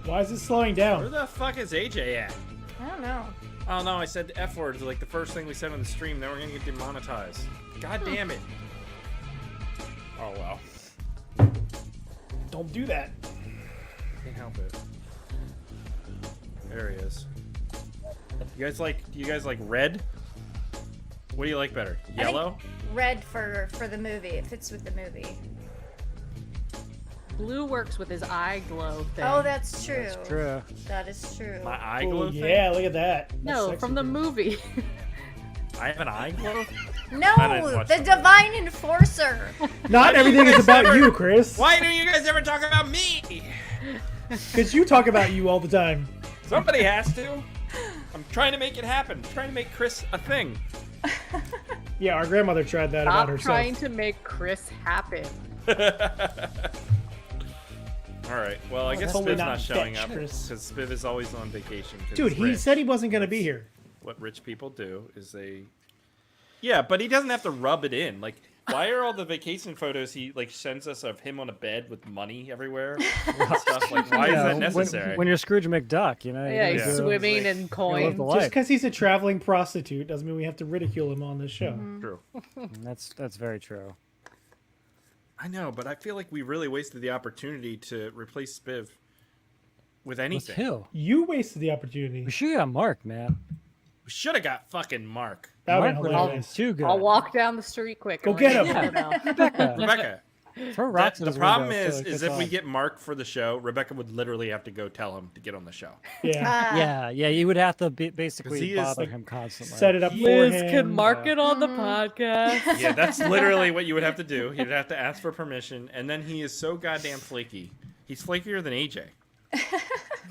Why is it slowing Where down? the fuck is AJ at? I don't know. Oh no, I said the F word, like the first thing we said on the stream. Now we're gonna get demonetized. God damn it. Oh well. Don't do that. Can't help it. There he is. Do you guys like red? What do you like better? Yellow? Red for the movie. It fits with the movie. Blue works with his eye glow thing. Oh, that's true. That's true. That is true. My eye Oh, glow thing? yeah, look at that. That's No, sexy, from the dude. movie. I have an eye glow? No, I didn't watch the the Divine Enforcer. Not everything is about you, Chris. Why don't you guys ever talk about me? Because you talk about you all the time. Somebody has to. I'm trying to make it happen. I'm trying to make Chris a thing. Yeah, our grandmother tried that about Stop herself. trying to make Chris happen. Alright, well, I guess totally Spiv's not not showing fetch, up. Chris. Because Spiv is always on vacation. 'cause Dude, he's he rich. said he wasn't going to be here. What rich people do is they... Yeah, but he doesn't have to rub it in. Like, why are all the vacation photos he, like, sends us of him on a bed with money everywhere? And stuff? Like, why is that necessary? When you're Scrooge McDuck, you know. you Yeah, gotta he's go- swimming like, in live coins. the Just life. because he's a traveling prostitute doesn't mean we have to ridicule him on this show. True. That's very true. I know, but I feel like we really wasted the opportunity to replace Spiv with With anything. who? You wasted the opportunity. We should got Mark, man. We should have got fucking Mark. That would Mark have would been have been hilarious. too good. I'll walk down the street quick. Go and get let him. you know. Rebecca. Rebecca. Throw rocks at The his problem window is till it if gets we off. get Mark for the show, Rebecca would literally have to go tell him to get on the show. Yeah. Yeah, you would have to he basically is, bother like, him constantly. Set it up Liz beforehand. can mark it on the podcast. Yeah, that's literally what you would have to do. He'd have to ask for permission, and then he is so goddamn flaky. He's flakier than AJ.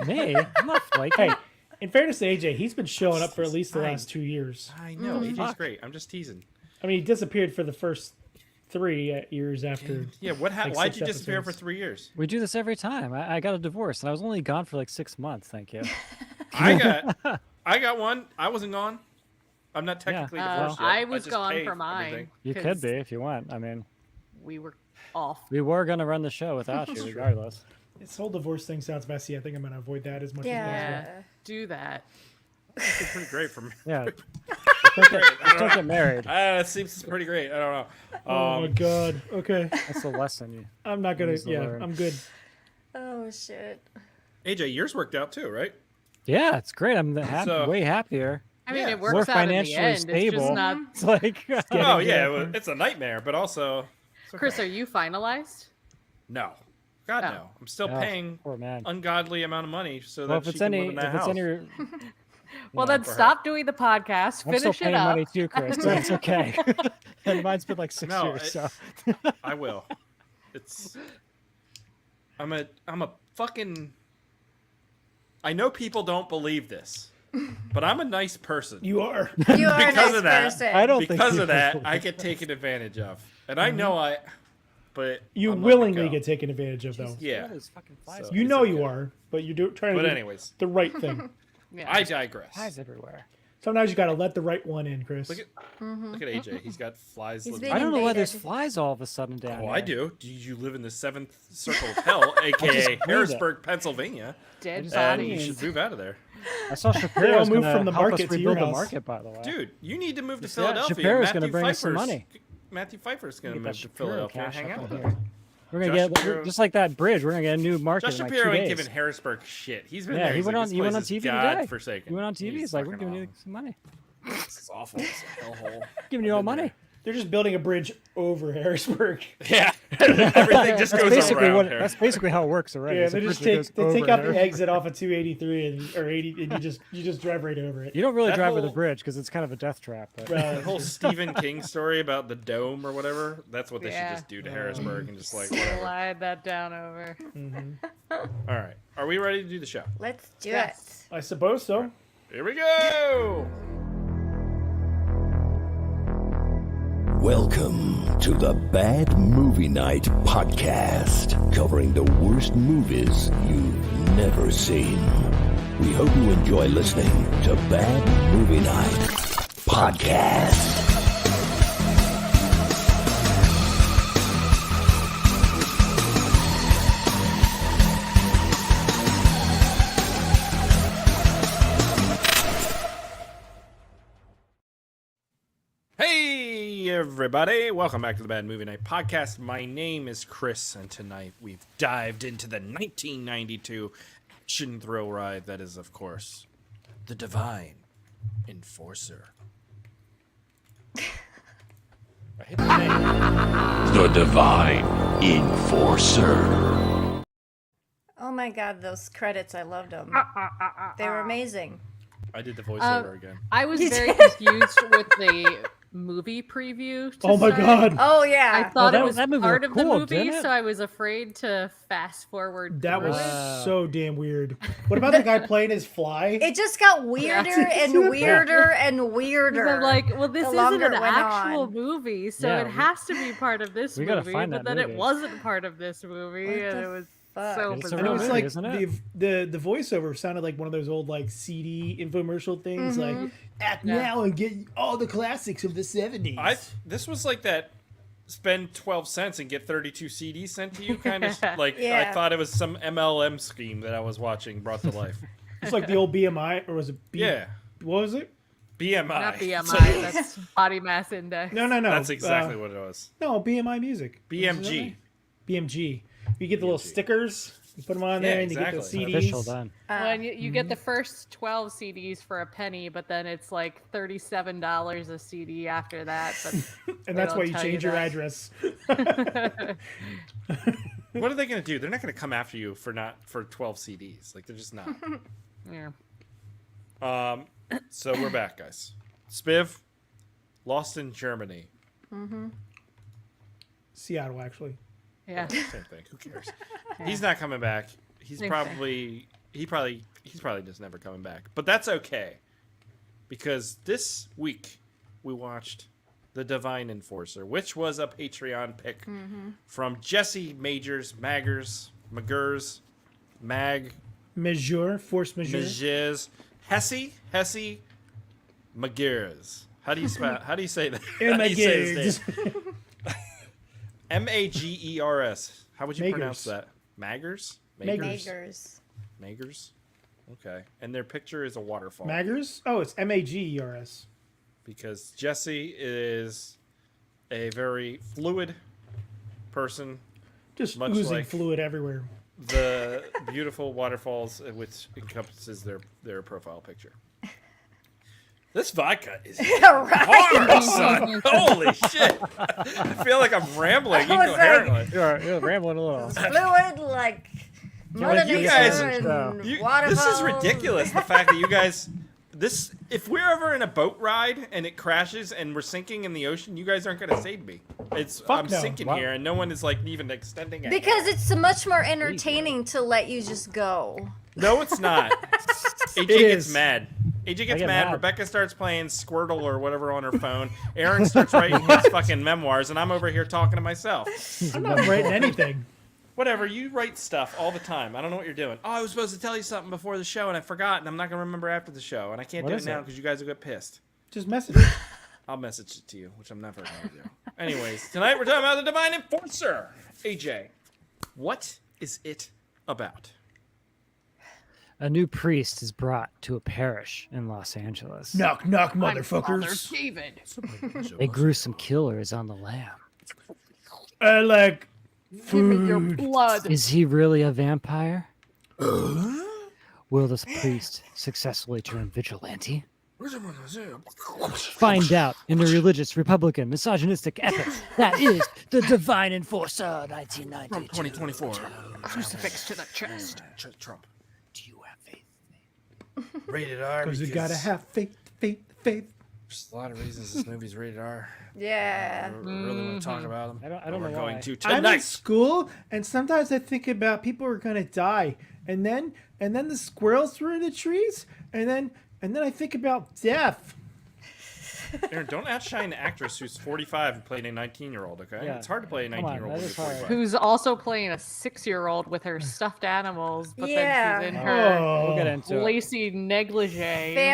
Me? I'm not flaky. Hey, in fairness to AJ, he's been showing up for at least the last 2 years. I know, AJ's Fuck. great. I'm just teasing. I mean, he disappeared for the first 3 years after. Yeah, what happened? Like Why'd 6 you disappear for episodes. 3 years? We do this every time. I got a divorce, and I was only gone for like 6 months. Thank you. I got one. I wasn't gone. I'm not technically Yeah. divorced yet. I was just gone pay for mine. everything. You could 'cause be if you want. I mean, We were off. we were gonna run the show without you, regardless. This whole divorce thing sounds messy. I think I'm going to avoid that as much as Yeah. possible. Do that. It's pretty great for me. Yeah. Just don't get married. It seems pretty great. I don't know. Oh my god. Okay. That's the lesson. You. I'm not going Use to. the Yeah, word. I'm good. Oh shit. AJ, yours worked out too, right? Yeah, it's great. I'm So- way happier. I mean, Yeah. it works More out financially in the end. It's stable. just not. It's like Oh Getting yeah, to that it's a nightmare, but also it's okay. Chris, are you finalized? No, God Oh. no. I'm still Oh, paying poor man. ungodly amount of money so Well, that if she it's can any, live in that if house. it's any, Well, Yeah, then for her. stop doing the podcast. I'm still Finish it paying up. money too, Chris. So it's okay. And mine's been like 6 No, years. So I will. It's. I'm a fucking. I know people don't believe this, but I'm a nice person. You are. You are a Because nice of that, person. I don't think Because you of that, will. I get taken advantage of, and I know I. But You I'm letting it willingly go. get taken advantage of, though. Yeah. Those fucking flies, So- You It's know okay. you are, but you're trying to But do anyways, the right thing. Yeah. I digress. flies everywhere. Sometimes you got to let the right one in, Chris. Look at AJ. He's got flies. He's living been I don't know why there's invaded. flies all of a sudden down Oh, here. I do. Do you live in the 7th circle of hell, aka Harrisburg, Pennsylvania? Dead just- And you bodies. should move out of there. I saw Shapiro's moved gonna from the help us market to your rebuild the house. market, by the way. Dude, you need to move to Yeah, Philadelphia. Shapiro's gonna bring us some money. Matthew Pfeiffer's going to Get that move to Shapiro Philadelphia and cash hang up out in with here. him. We're gonna Josh get Shapiro- just like that bridge. We're gonna get a new market Josh in like Shapiro 2 ain't days. giving Harrisburg shit. He's been Yeah, there. he He's went like, on. this He went place on is TV today. God-forsaken. He went on TV. He's like, we're fucking giving you awful. some money. This is awful. It's a hellhole. Giving you all money. They're just building a bridge over Harrisburg. Yeah. Everything just That's goes basically around what. here. That's basically how it works already. Yeah, It's a they just bridge that take goes over out there. the exit off of 283 or 80, and you just drive right over it. You don't really That drive with the whole- bridge because it's kind of a death trap. But The whole Stephen King story about the dome or whatever, that's what they Yeah. should just do to Harrisburg and just like, whatever. Slide that down over. All right. Are we ready to do the show? Let's do Yes. I suppose so. Here we go. Welcome to the Bad Movie Night podcast, covering the worst movies you've never seen. We hope you enjoy listening to Bad Movie Night podcast. everybody. Welcome back to the Bad Movie Night Podcast. My name is Chris, and tonight we've dived into the 1992 action thrill ride that is, of course, The Divine Enforcer. I hit the name. The Divine Enforcer. Oh my god, those credits, I loved them. They were amazing. I did the voiceover again. I was very confused with the movie preview. to Oh my start. god. Oh I yeah. thought that- it was that movie part looked of the cool, movie, didn't it? so I was afraid to fast forward. That through was it. so damn weird. What about the guy playing his fly? It just got weirder and weirder and 'Cause weirder. I'm like, well, this the isn't longer an it went actual on. movie, so Yeah, it has to be part of this we gotta movie. find But that then it movie. wasn't part of this movie, What and the it was fuck? so It's a And real it was movie, like isn't it? the voiceover sounded like one of those old like CD infomercial things, Mm-hmm. like act Yeah. now and get all the classics of the 70s. This was like that. Spend 12 cents and get 32 CDs sent to you, kind of like I Yeah. thought it was some MLM scheme that I was watching brought to life. It's like the old BMI, or was it? Yeah, What was it? BMI. not BMI. That's body mass index. No. That's exactly what it was. No, BMI music. BMG. BMG. You get the little BMG. stickers. You put them on there, Yeah, and you get the exactly. CDs. Official then. When you get the first 12 CDs for a penny, but then it's like $37 a CD after that. But And they that's don't why you tell change your that. address. What are they gonna do? They're not gonna come after you for 12 CDs. Like they're just not. Yeah. So we're back, guys. Spiv, Lost in Germany. Seattle, actually. Yeah. Same thing. Who cares? He's not coming back. He's Same probably just never coming back. But that's okay, because this week we watched The Divine Enforcer, which was a Patreon pick from Jesse Majors, Magers, Majeure, force majeure. Magers, Hesse, Magers. How do you spell? How do you say that? How do you say his name? Magers. How would you Magers. pronounce that? Magers? Magers. Magers? Okay. And their picture is a waterfall. Maggers? Oh, it's Magers. Because Jesse is a very fluid person. Just Much oozing like- fluid everywhere. The beautiful waterfalls, which encompasses their profile picture. This vodka is Right. hard, son. Holy shit. I feel like I'm rambling I was incoherently. You're rambling a little. Fluid like Mother Like, you Nature guys- and This is waterfalls. ridiculous. The fact that you guys, if we're ever in a boat ride and it crashes and we're sinking in the ocean, you guys aren't gonna save me. I'm no. sinking Wow. here and no one is like even extending it. Because it's much more entertaining to let you just go. No, it's not. AJ It gets is. mad. AJ gets get mad. mad. Rebecca starts playing Squirtle or whatever on her phone. Aaron starts writing his fucking memoirs, and I'm over here talking to myself. I'm not writing anything. Whatever, you write stuff all the time. I don't know what you're doing. Oh, I was supposed to tell you something before the show, and I forgot, and I'm not going to remember after the show, and I can't What do it is now it? because you guys will get pissed. Just message it. I'll message it to you, which I'm never going to do. Anyways, tonight we're talking about the Divine Enforcer. AJ, what is it about? A new priest is brought to a parish in Los Angeles. Knock, knock, I'm motherfuckers. Father David. A gruesome killer is on the lam. I like Give me your food. blood. Is he really a vampire? Will this priest successfully turn vigilante? Find out in the religious, Republican, misogynistic epic that is The Divine Enforcer, 1990. From 2024. Crucifix to the chest. Trump. Do you have faith? Rated R. Because you gotta have faith, faith, faith. There's a lot of reasons this movie's rated R. Yeah. I really want to talk about them. I don't We're know going why. to I'm in tonight. school, and sometimes I think about people are gonna die, and then the squirrels were in the trees, and then I think about death. Aaron, don't outshine an actress who's 45 and playing a 19-year-old, okay? Yeah. It's hard to play a Come on, 19-year-old that when is you're hard. 45. Who's also playing a 6-year-old with her stuffed animals, but Yeah. then she's in her Oh, We'll get into it. lacy negligee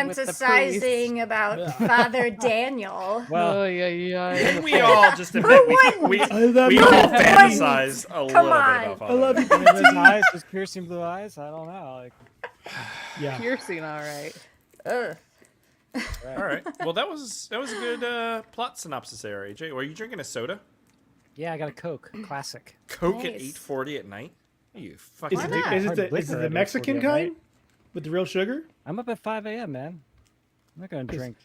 with the priest. Fantasizing about Father Daniel. Well, Oh, yeah, yeah. Can we all just admit we I love we you. all Wouldn't. fantasize a little bit on. about Father. I love you. I mean, those eyes, those piercing blue eyes. I don't know. Like, Yeah. Piercing, all right. Ugh. All right. Well, that was a good plot synopsis there, AJ. Were you drinking a soda? Yeah, I got a Coke, classic. Coke at Nice. 8:40 at night? You fucking. Is Why not? it Hard the liquor at Mexican 8:40 at night. kind with the real sugar? I'm up at 5 a.m., man. I'm not gonna drink.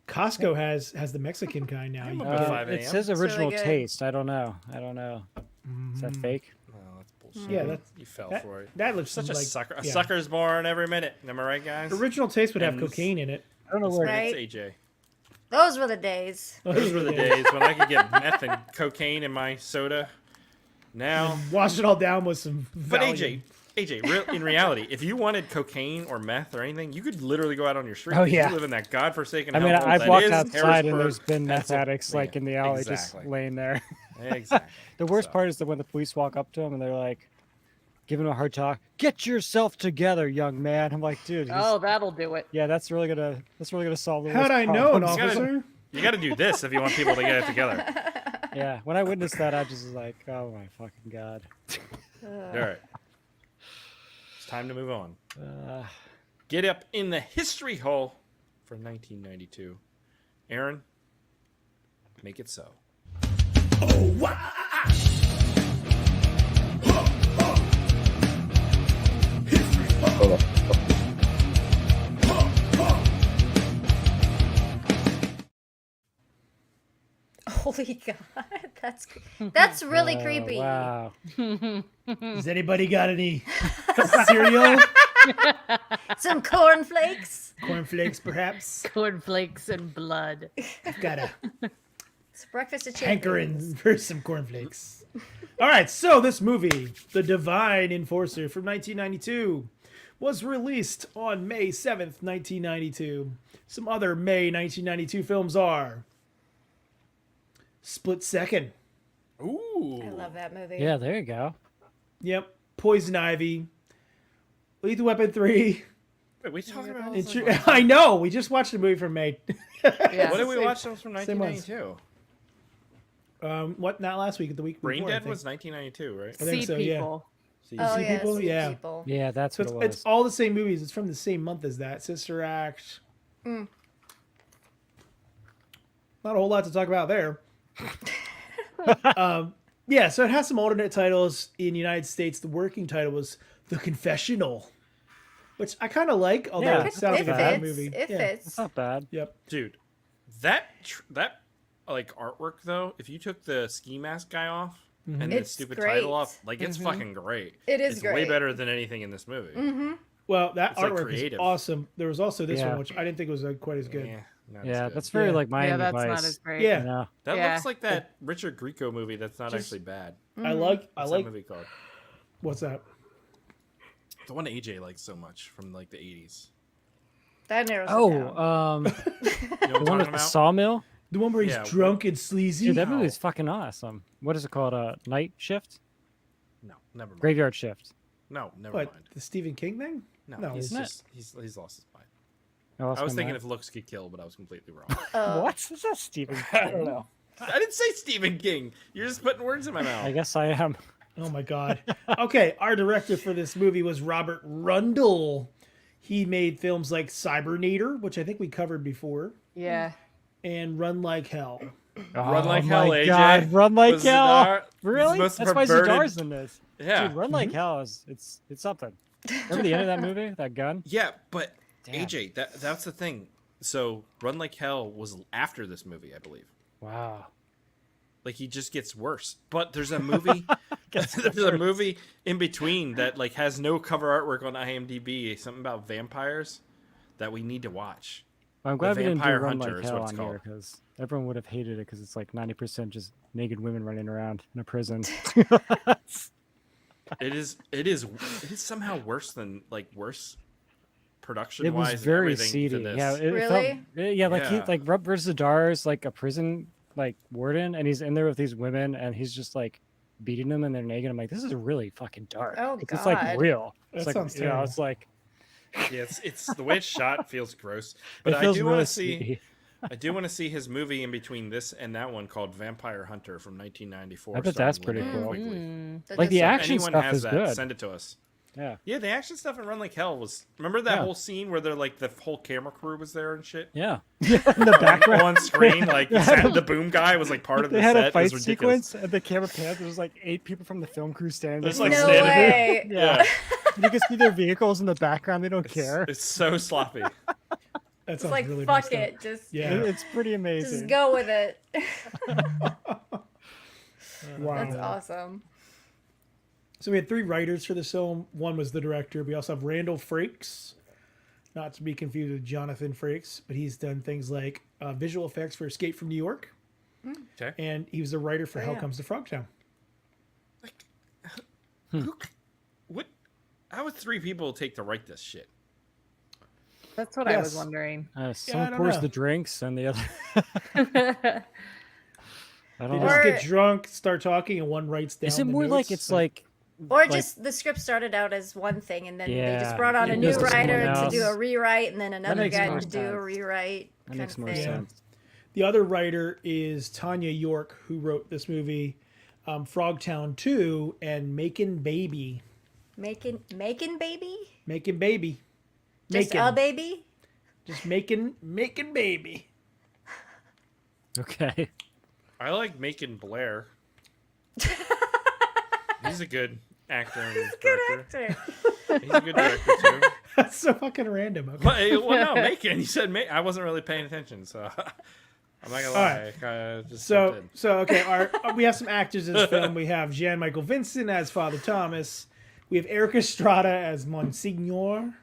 Costco has the Mexican kind now. I'm You up can at get- 5 It a.m. says It's really original good. taste. I don't know. Is that fake? Oh, that's bullshit. Yeah, that's You fell that, for it. that looks Such a like sucker. A yeah. sucker's born every minute. Am I right, guys? Original taste would have And this- cocaine in it. I don't know where. Right. It's AJ. Those were the days. Those were the days when I could get meth and cocaine in my soda. Now, Wash it all down with some. but Valium. in reality, if you wanted cocaine or meth or anything, you could literally go out on your street. Oh, 'cause yeah. You live in that godforsaken I mean, hellhole I've that walked is outside and Harrisburg, there's been meth Pennsylvania. addicts like in the alley Exactly. just laying there. Exactly. The worst So- part is that when the police walk up to him and they're like, giving him a hard talk, "Get yourself together, young man." I'm like, dude. Oh, that'll do it. Yeah, that's really gonna solve the How'd worst I know, an problems. gotta- officer? You got to do this if you want people to get it together. Yeah, when I witnessed that, I just was like, oh my fucking god. All right. It's time to move on. Uh, Get up in the history hole for 1992. Aaron, make it so. Holy God, that's really oh, creepy. Wow. Has anybody got any cereal? Some cornflakes. Cornflakes, perhaps? Cornflakes and blood. Got a It's breakfast of hankering champions. for some cornflakes. All right, so this movie, The Divine Enforcer from 1992, was released on May 7th, 1992. Some other May 1992 films are Split Second. Ooh. I love that movie. Yeah, there you go. Yep. Poison Ivy. Lethal Weapon 3. Wait, we talking about I know. We just watched a movie from May. Yeah. What did we watch? That was from Same ones. 1992. What? Not last week. The week Brain before. I Dead think. was 1992, right? I think See so, yeah. people. Oh See yeah, People? See Yeah. People. Yeah, that's So what it it's was. all the same movies. It's from the same month as that. Sister Act. Not a whole lot to talk about there. Yeah, so it has some alternate titles in the United States. The working title was The Confessional, which I kind of like, although Yeah, it sounds It like a bad fits. movie. It Yeah. fits. It's not bad. Yep. Dude, that like artwork though, if you took the ski mask guy off and the It's stupid great. title off, like it's fucking great. It is it's way great. better than anything in this movie. Well, that It's, like, artwork creative. is awesome. There was also this Yeah. one, which I didn't think was quite as good. Yeah, not as Yeah, good. that's very Yeah. like Miami Yeah, that's Vice. not as great. Yeah, You know? That Yeah. looks like that Richard Grieco movie that's not Just- actually bad. I like. What's that movie called? What's that? The one AJ likes so much from like the 80s. That narrows it Oh, down. You know what the I'm one talking with the about? sawmill. The one where he's Yeah, drunk and sleazy. Dude, that No. movie's fucking awesome. What is it called? Night Shift? No, never mind. Graveyard Shift. No, never What? mind. The Stephen King thing? No, No, he's isn't it? just he's lost his mind. Oh, I was thinking if looks could kill, but I was completely wrong. Oh. What? Is that Stephen? I don't know. I didn't say Stephen King. You're just putting words in my mouth. I guess I am. Oh my god. Okay, our director for this movie was Robert Rundle. He made films like Cybernator, which I think we covered before, Yeah. and Run Like Hell. Run Like Oh Hell, my AJ. God, Run Like Was Hell. Zadar- Really? most That's why perverted- Zadar's in this. Yeah. Dude, Run Like Hell is it's something. Remember the end of that movie? That gun? Yeah, but Damn. AJ, that's the thing. So Run Like Hell was after this movie, I believe. Wow. Like he just gets worse. But there's a movie there's a movie in between that like has no cover artwork on IMDb, something about vampires that we need to watch. Well, I'm glad we didn't do Vampire Run Hunter Like is Hell what it's on here called. because everyone would have hated it because it's like 90% just naked women running around in a prison. It is somehow worse than worse production It wise was very everything seedy. to this. Yeah, it Really? felt, yeah, like he Yeah. like Rob versus Zadar is like a prison like warden, and he's in there with these women, and he's just like beating them, and they're naked. I'm like, this is really fucking dark. Oh, Like, it's like God. real. That It's like sounds you know, terrible. it's like Yeah, it's the way it's shot feels gross. But it I feels do really want to see seedy. I do want to see his movie in between this and that one called Vampire Hunter from 1994. I bet that's starring pretty Linnea cool. Quigley. That Like does the sound- action Anyone stuff has is that, good. send it to us. Yeah. Yeah, the action stuff in Run Like Hell was. Remember that Yeah. whole scene where they're like the whole camera crew was there and shit. Yeah. In the background. On screen, like the boom guy was like part of They the had set. a It fight was ridiculous. sequence, and the camera pans. There was like 8 people from the film crew standing There's, there. like, No standing way. Yeah, You can see their vehicles in the background. They don't care. it's so sloppy. That It's sounds like, really fuck messed up. it. Just, Yeah. It's pretty amazing. just go with it. Wow. That's awesome. So we had 3 writers for this film. One was the director. We also have Randall Frakes, not to be confused with Jonathan Frakes, but he's done things like visual effects for Escape from New York, Okay. and he was the writer for Hell yeah. Comes to Frogtown. What? How would 3 people take to write this shit? That's what I was Yes. wondering. I Someone don't pours know. the drinks, and the other. I They don't just know. Or- get drunk, start talking, and one writes down. Is it the more like notes. it's like Or Like- just the script started out as one thing, and then they Yeah, just brought on it a new goes to someone writer to else. do a rewrite, and then another makes guy more to do a sense. rewrite. that makes more thing. sense? The other writer is Tanya York, who wrote this movie, Frogtown 2, and Makin' Baby. Making baby? Making Baby. Just Making. a baby? Just making baby. Okay. I like Macon Blair. He's a good actor and director. He's a good director too. That's so fucking random. Okay. But, well, no, Macon. You said Macon. I wasn't really paying attention, so I'm not gonna lie. right. I kinda just So, jumped in. so okay. We have some actors in this film. We have Jan Michael Vincent as Father Thomas. We have Eric Estrada as Monsignor,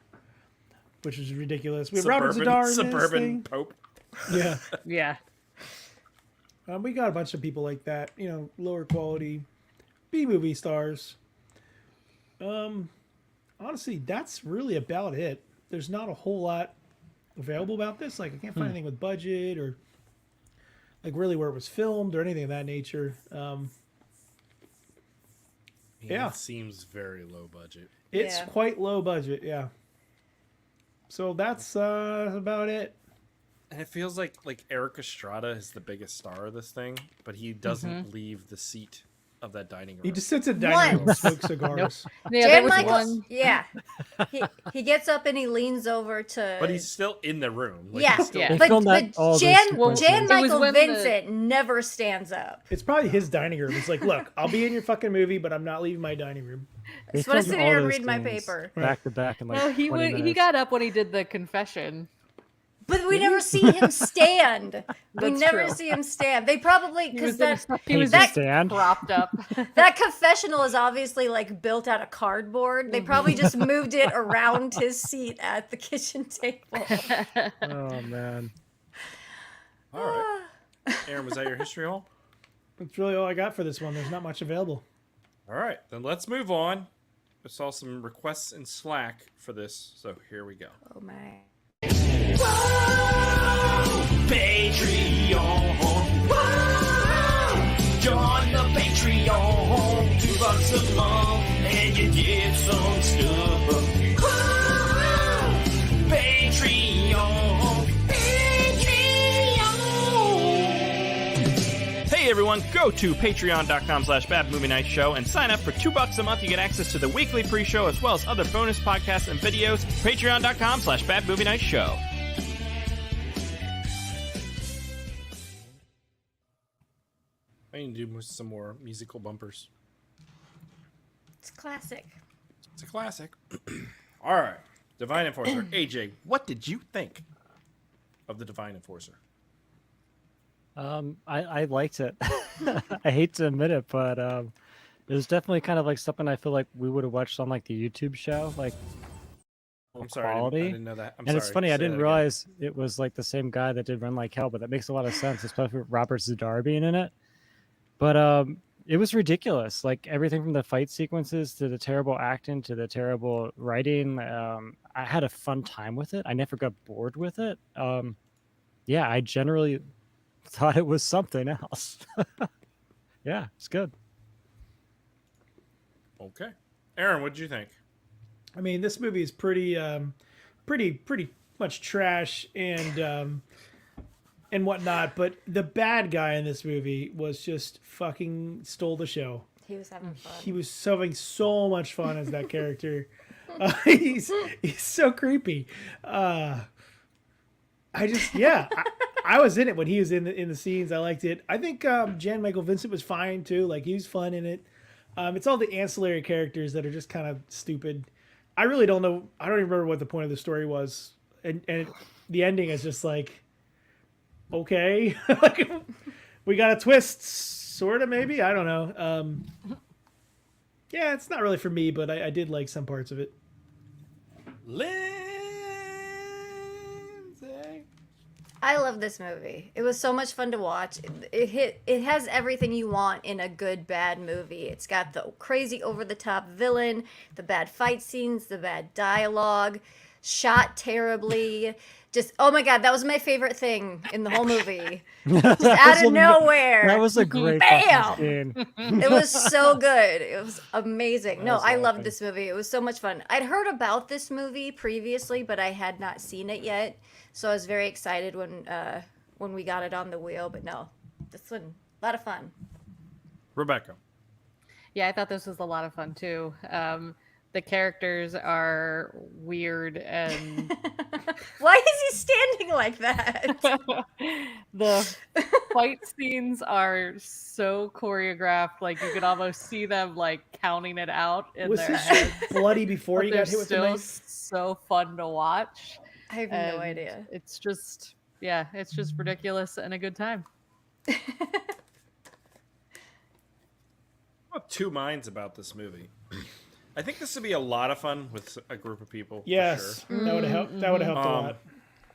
which is ridiculous. We have Robert Zadar in this suburban thing. Pope. Yeah. Yeah. We got a bunch of people like that. You know, lower quality B movie stars. Honestly, that's really about it. There's not a whole lot available about this. Like, I can't find anything with budget or like really where it was filmed or anything of that nature. Yeah. It seems very low budget. It's Yeah. quite low budget, yeah. So that's about it. And it feels like Eric Estrada is the biggest star of this thing, but he doesn't leave the seat of that dining room. He just sits in the dining room and Once. smokes cigars. Yeah, there Jan was Michael, one. yeah. He gets up and he leans over to. But he's still in the room. Like, yeah. he's still Yeah. They filmed that all those Jan sequences. Jan It was Michael when the- Vincent never stands up. It's probably his dining room. He's like, look, I'll be in your fucking movie, but I'm not leaving my dining room. I They just want to filmed sit all here and those read my scenes paper. back to back in like No, he 20 he minutes. got up when he did the confession. But we never see him stand. We That's never true. see him stand. They probably He was, because in a, he was Paid to just stand. propped up. that confessional is obviously like built out of cardboard. They probably just moved it around his seat at the kitchen table. Oh man. All right. Aaron, was that your history hole? That's really all I got for this one. There's not much available. All right, then let's move on. I saw some requests in Slack for this, so here we go. Oh my. Patreon. Whoa! Join the Patreon. $2 a month and you get some stuff. Whoa! Patreon. Patreon. Hey everyone, go to patreon.com/badmovienightshow and sign up for $2 a month. You get access to the weekly pre-show as well as other bonus podcasts and videos. Patreon.com/badmovienightshow. I need to do some more musical bumpers. It's classic. It's a classic. All right, Divine Enforcer. AJ, what did you think of the Divine Enforcer? I liked it. I hate to admit it, but it was definitely kind of like something I feel like we would have watched on like the YouTube show, like I'm sorry, I quality. didn't know that. And it's funny, Say I that didn't again. realize it was like the same guy that did Run Like Hell, but that makes a lot of sense, especially with Robert Zadar being in it. But it was ridiculous. Like everything from the fight sequences to the terrible acting to the terrible writing. I had a fun time with it. I never got bored with it. Yeah, I generally thought it was something else. Yeah, it's good. Okay, Aaron, what did you think? I mean, this movie is pretty much trash and whatnot. But the bad guy in this movie was just fucking stole the show. He was having fun. He was having so much fun as that character. He's so creepy. I was in it when he was in the scenes. I liked it. I think Jan Michael Vincent was fine too. Like he was fun in it. It's all the ancillary characters that are just kind of stupid. I really don't know. I don't even remember what the point of the story was, and the ending is just like, okay, like we got a twist, sort of maybe. I don't know. Yeah, it's not really for me, but I did like some parts of it. Lindsay. I love this movie. It was so much fun to watch. It has everything you want in a good bad movie. It's got the crazy over the top villain, the bad fight scenes, the bad dialogue, shot terribly. Just oh my god, that was my favorite thing in the whole movie. Just out of nowhere. That was a great Bam! fucking scene. It was so good. It was amazing. No, was I loved laughing. this movie. It was so much fun. I'd heard about this movie previously, but I had not seen it yet. So I was very excited when we got it on the wheel. But no, this one, a lot of fun. Rebecca. Yeah, I thought this was a lot of fun too. The characters are weird and Why is he standing like that? the fight scenes are so choreographed. Like you could almost see them like counting it out in Was their his head. shit bloody before But he they're got hit with the still knife? so fun to watch. I have no and idea. It's just it's just ridiculous and a good time. I have two minds about this movie. I think this would be a lot of fun with a group of people. for Yes, sure. that would have helped. That would have helped a Um, lot.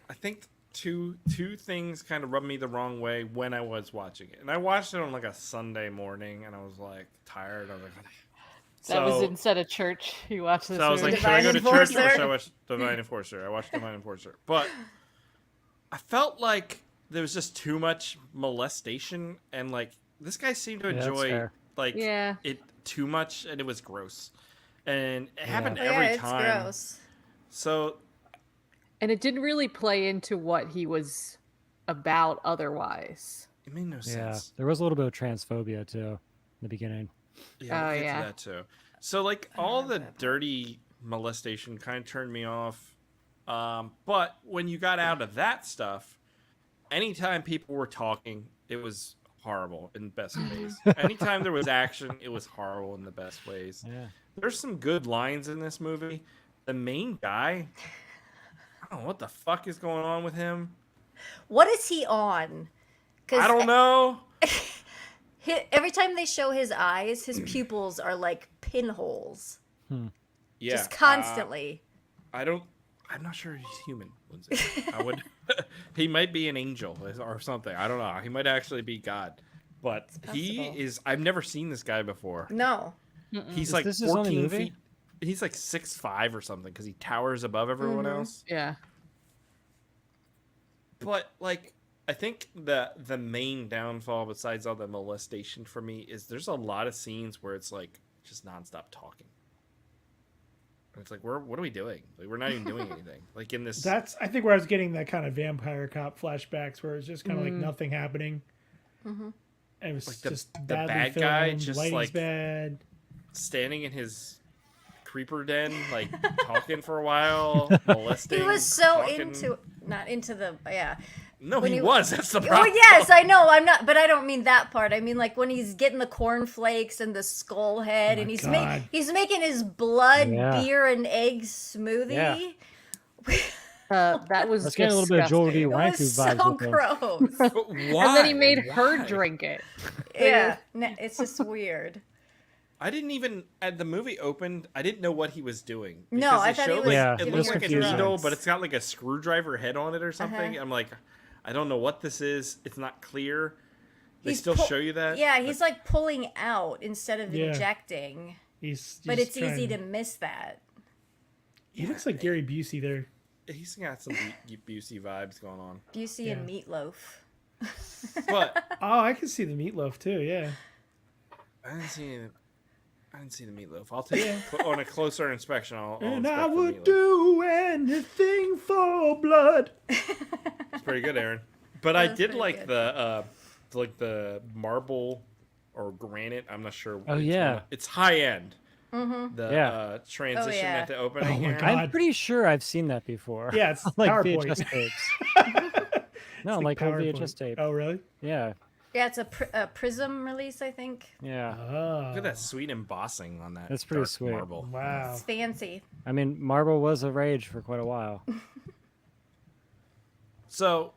I think two things kind of rubbed me the wrong way when I was watching it, and I watched it on like a Sunday morning, and I was like tired. I was like, That was instead of church. You watched this. So I was like, movie. should I go to Divine church or Enforcer. should I watch Divine Enforcer? I watched Divine Enforcer. But I felt like there was just too much molestation, and like this guy seemed to Yeah, that's enjoy fair. like Yeah. it too much, and it was gross. And it happened Yeah, every it's time. gross. So And it didn't really play into what he was about otherwise. it made no Yeah, sense. there was a little bit of transphobia too in the beginning. Yeah, Oh, we'll get yeah. to that too. So like all the dirty molestation kind of turned me off. But when you got out of that stuff, anytime people were talking, it was horrible in the best ways. Anytime there was action, it was horrible in the best ways. Yeah. There's some good lines in this movie. The main guy, I don't know what the fuck is going on with him. What is he on? I don't know. Every time they show his eyes, his pupils are like pinholes. Yeah, Just constantly. I'm not sure he's human, Lindsay. I would. He might be an angel or something. I don't know. He might actually be God, but he possible. is. I've never seen this guy before. No. He's Is like this his only 14 movie? feet. He's like 6'5" or something because he towers above everyone else. Yeah. But like, I think the main downfall, besides all the molestation for me, is there's a lot of scenes where it's like just nonstop talking. And it's like, what are we doing? Like, we're not even doing anything. Like in this. That's I think where I was getting that kind of vampire cop flashbacks where it's just kind of like nothing happening. And it was Like the- just the badly bad filmed, guy just, lighting's like, bad. standing in his creeper den, like talking for a while, molesting. He was so talking. not into the, yeah. No, when he he- was. That's the Oh, problem. yes, I know. I'm not, but I don't mean that part. I mean, like, when he's getting the cornflakes and the skull head, and he's God. he's making his blood, Yeah. beer, and egg smoothie. Yeah. That was Let's get a little bit of Joel D. It Wanku was vibes so with him. gross. But why? And then he made her Why? drink it. Yeah, it's just weird. I didn't even at the movie opened. I didn't know what he was doing. No, because I they thought he showed, was Yeah, It giving looks her like a confusing. needle, drugs. but it's got like a screwdriver head on it or something. Uh-huh. I'm like, I don't know what this is. It's not clear. They He's still pull- show you that. Yeah, he's like pulling out instead of Yeah. injecting. He's But just it's easy trying- to miss that. He looks like Gary Busey there. He's got some Busey vibes going on. Busey and Meatloaf. But Oh, I can see the meatloaf too. Yeah. I didn't see the meatloaf. I'll take on a closer inspection. I'll And inspect I the would meatloaf. do anything for blood. It's pretty good, Aaron. But I That's did pretty like good. the marble or granite. I'm not sure. Oh, which yeah. one. It's high end. Mm-hmm. The Yeah. transition Oh, yeah. at the opening. Oh my here. God. I'm pretty sure I've seen that before. Yeah, it's like PowerPoint. VHS tapes. No, It's like old PowerPoint. VHS tape. Oh, really? Yeah, Yeah, it's a Prism release, I think. yeah. Oh. Look at that sweet embossing on that. That's pretty dark sweet. Marble. Wow. It's fancy. I mean, marble was a rage for quite a while. So,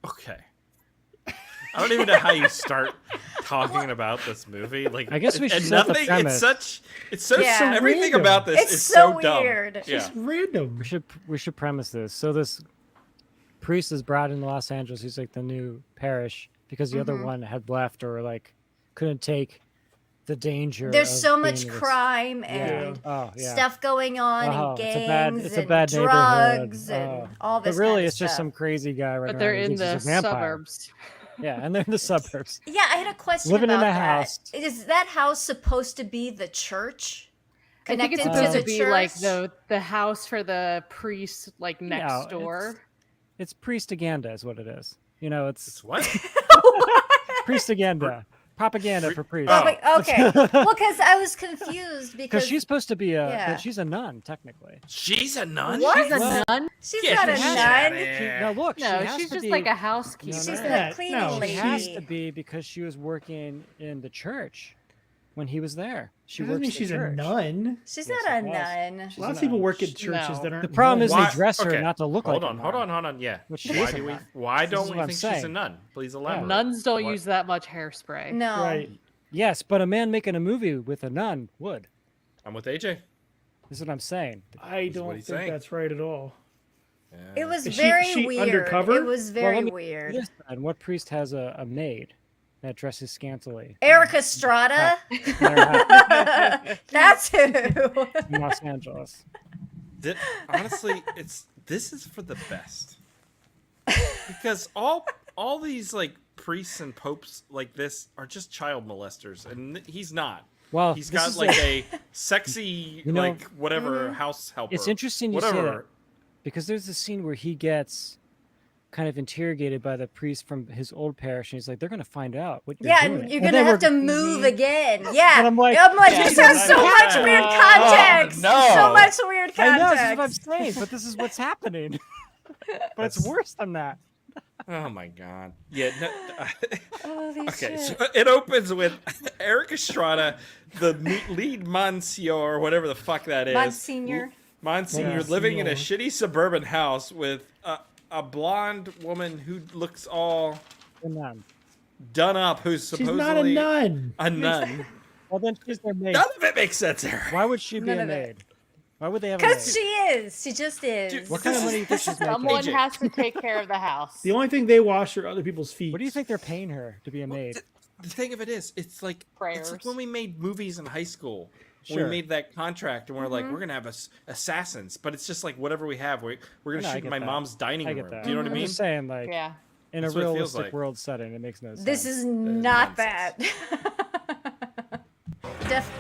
okay. I don't even know how you start talking about this movie. Like, I guess we should and set the nothing. premise. It's so Yeah. everything Random. about this It's is so dumb. weird. Yeah. Just random. We should premise this. So this priest is brought into Los Angeles. He's like the new parish because the other one had left or like couldn't take the danger. There's of so being much in this- crime and Oh yeah. stuff going on Oh, and it's a gangs bad and neighborhood. drugs and Oh. all this But really, kind of it's just stuff. some crazy guy running But they're around who in thinks the he's a vampire. suburbs. Yeah, and they're in the suburbs. Yeah, I had a question Living in about a that. house. Is that house supposed to be the church? I think Connected it's to supposed the to be church? like the house for the priest, like next Yeah, door. It's priestaganda, is what it is. You know, It's it's what? priestaganda, propaganda for priests. Oh, wait, okay. Well, because I was confused because Because she's supposed to be yeah. she's a nun technically. She's a nun. What? She's a Well, nun? she's Get not the a shit nun. outta here. No, look, No, she has she's to just be, like a housekeeper. She's no. the Yeah, cleaning no, She lady. has to be because she was working in the church when he was there. She That doesn't works mean at she's a church. nun. She's Yes, not a it was. nun. She's Lots of a people nun. work at churches No. that aren't. The problem is Why- they dress her okay, not to look hold like on, a hold nun. on, hold on. Yeah. Which she Why isn't do we? that. Why This don't is we what I'm think she's a saying. nun? Please elaborate. Nuns don't What- use that much hairspray. No. Right. Yes, but a man making a movie with a nun would. I'm with AJ. Is what I'm saying. I what don't he's think saying. that's right at all. Yeah. It was Is she- very she weird. undercover? It was very let me- weird. And what priest has a maid that dresses scantily Eric Estrada? in their house That's who. in Los Angeles? Honestly, this is for the best because all these like priests and popes like this are just child molesters, and he's not. Well, He's this got is like a sexy You know, like whatever house helper. It's interesting you say whatever. that because there's a scene where he gets kind of interrogated by the priest from his old parish, and he's like, "They're going to find out what you're Yeah, doing." and you're And gonna then have to we're- move again. Yeah. And I'm like, this has so much weird context. no. So much weird I know, context. this is what I'm saying, but this is what's happening. But it's That's- worse than that. Oh my god. Yeah. No, Holy okay. shit. So it opens with Eric Estrada, the lead Monsieur, or whatever the fuck that is. Monsignor. Monsignor living in a shitty suburban house with a blonde woman who looks all And then, done up, who's She's supposedly not a nun. a nun. well, then she's their maid. None of it makes sense, Eric. Why would she be None a of it. maid? Why would they have a maid? Because she is. She just is. Dude, What kind of money do you think she's making? Someone AJ. has to take care of the house. The only thing they wash are other people's feet. What do you think they're paying her to be a maid? The thing of it is, it's like Prayers. when we made movies in high school. When Sure. we made that contract, and we're like, we're gonna have assassins, but it's just like whatever we have. We're gonna No, I shoot in get my that. mom's dining I room. get that. Do you know what I I'm mean? just saying, like, Yeah. in That's a what it feels realistic like. world setting, it makes no sense. This is not bad. Def-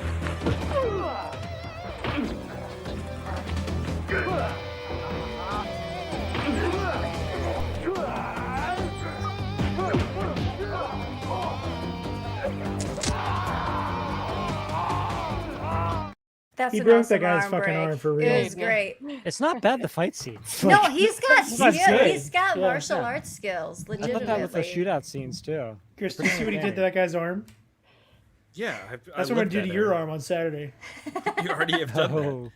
That's He an broke that awesome guy's arm fucking break. arm for real. It was great. It's not bad, the fight scenes. No, Like, he's got That's skill. good. He's got Yeah, martial yeah. arts skills. I thought Legitimately. that with the shootout scenes, too. Chris, did you see what he did to that guy's arm? Yeah, That's what I'm gonna do to your arm on Saturday. You already have done that. Oh,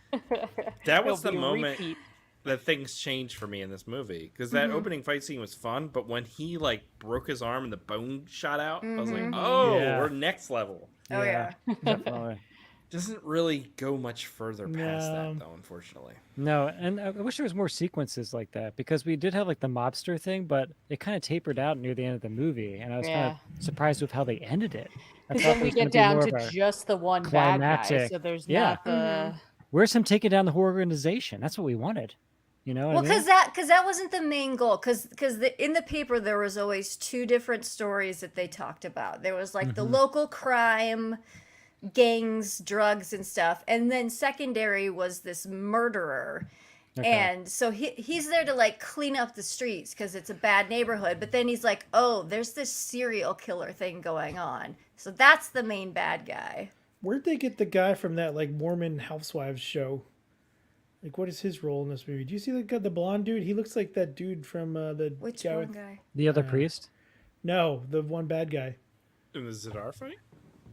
That was the It'll be a moment repeat. that things changed for me in this movie because that opening fight scene was fun, but when he like broke his arm and the bone shot out, I was like, oh, Yeah. we're next level. Oh yeah. definitely. Doesn't really go much further past No. that though, unfortunately. No, and I wish there was more sequences like that because we did have like the mobster thing, but it kind of tapered out near the end of the movie, and I was kind of surprised with how they ended it. I Because thought then there we was gonna get be down more to of a- just the one bad guy, climactic. so there's Yeah. not the. Where's him taking down the whole organization? That's what we wanted. You know what Well, I mean? because that wasn't the main goal. Because in the paper there was always two different stories that they talked about. There was like the local crime, gangs, drugs, and stuff, and then secondary was this murderer. Okay. And so he's there to like clean up the streets because it's a bad neighborhood. But then he's like, oh, there's this serial killer thing going on. So that's the main bad guy. Where'd they get the guy from that like Mormon Housewives show? Like, what is his role in this movie? Do you see the blonde dude? He looks like that dude from the Which guy one with- guy? The other priest? No, the one bad guy. In the Zadar fight?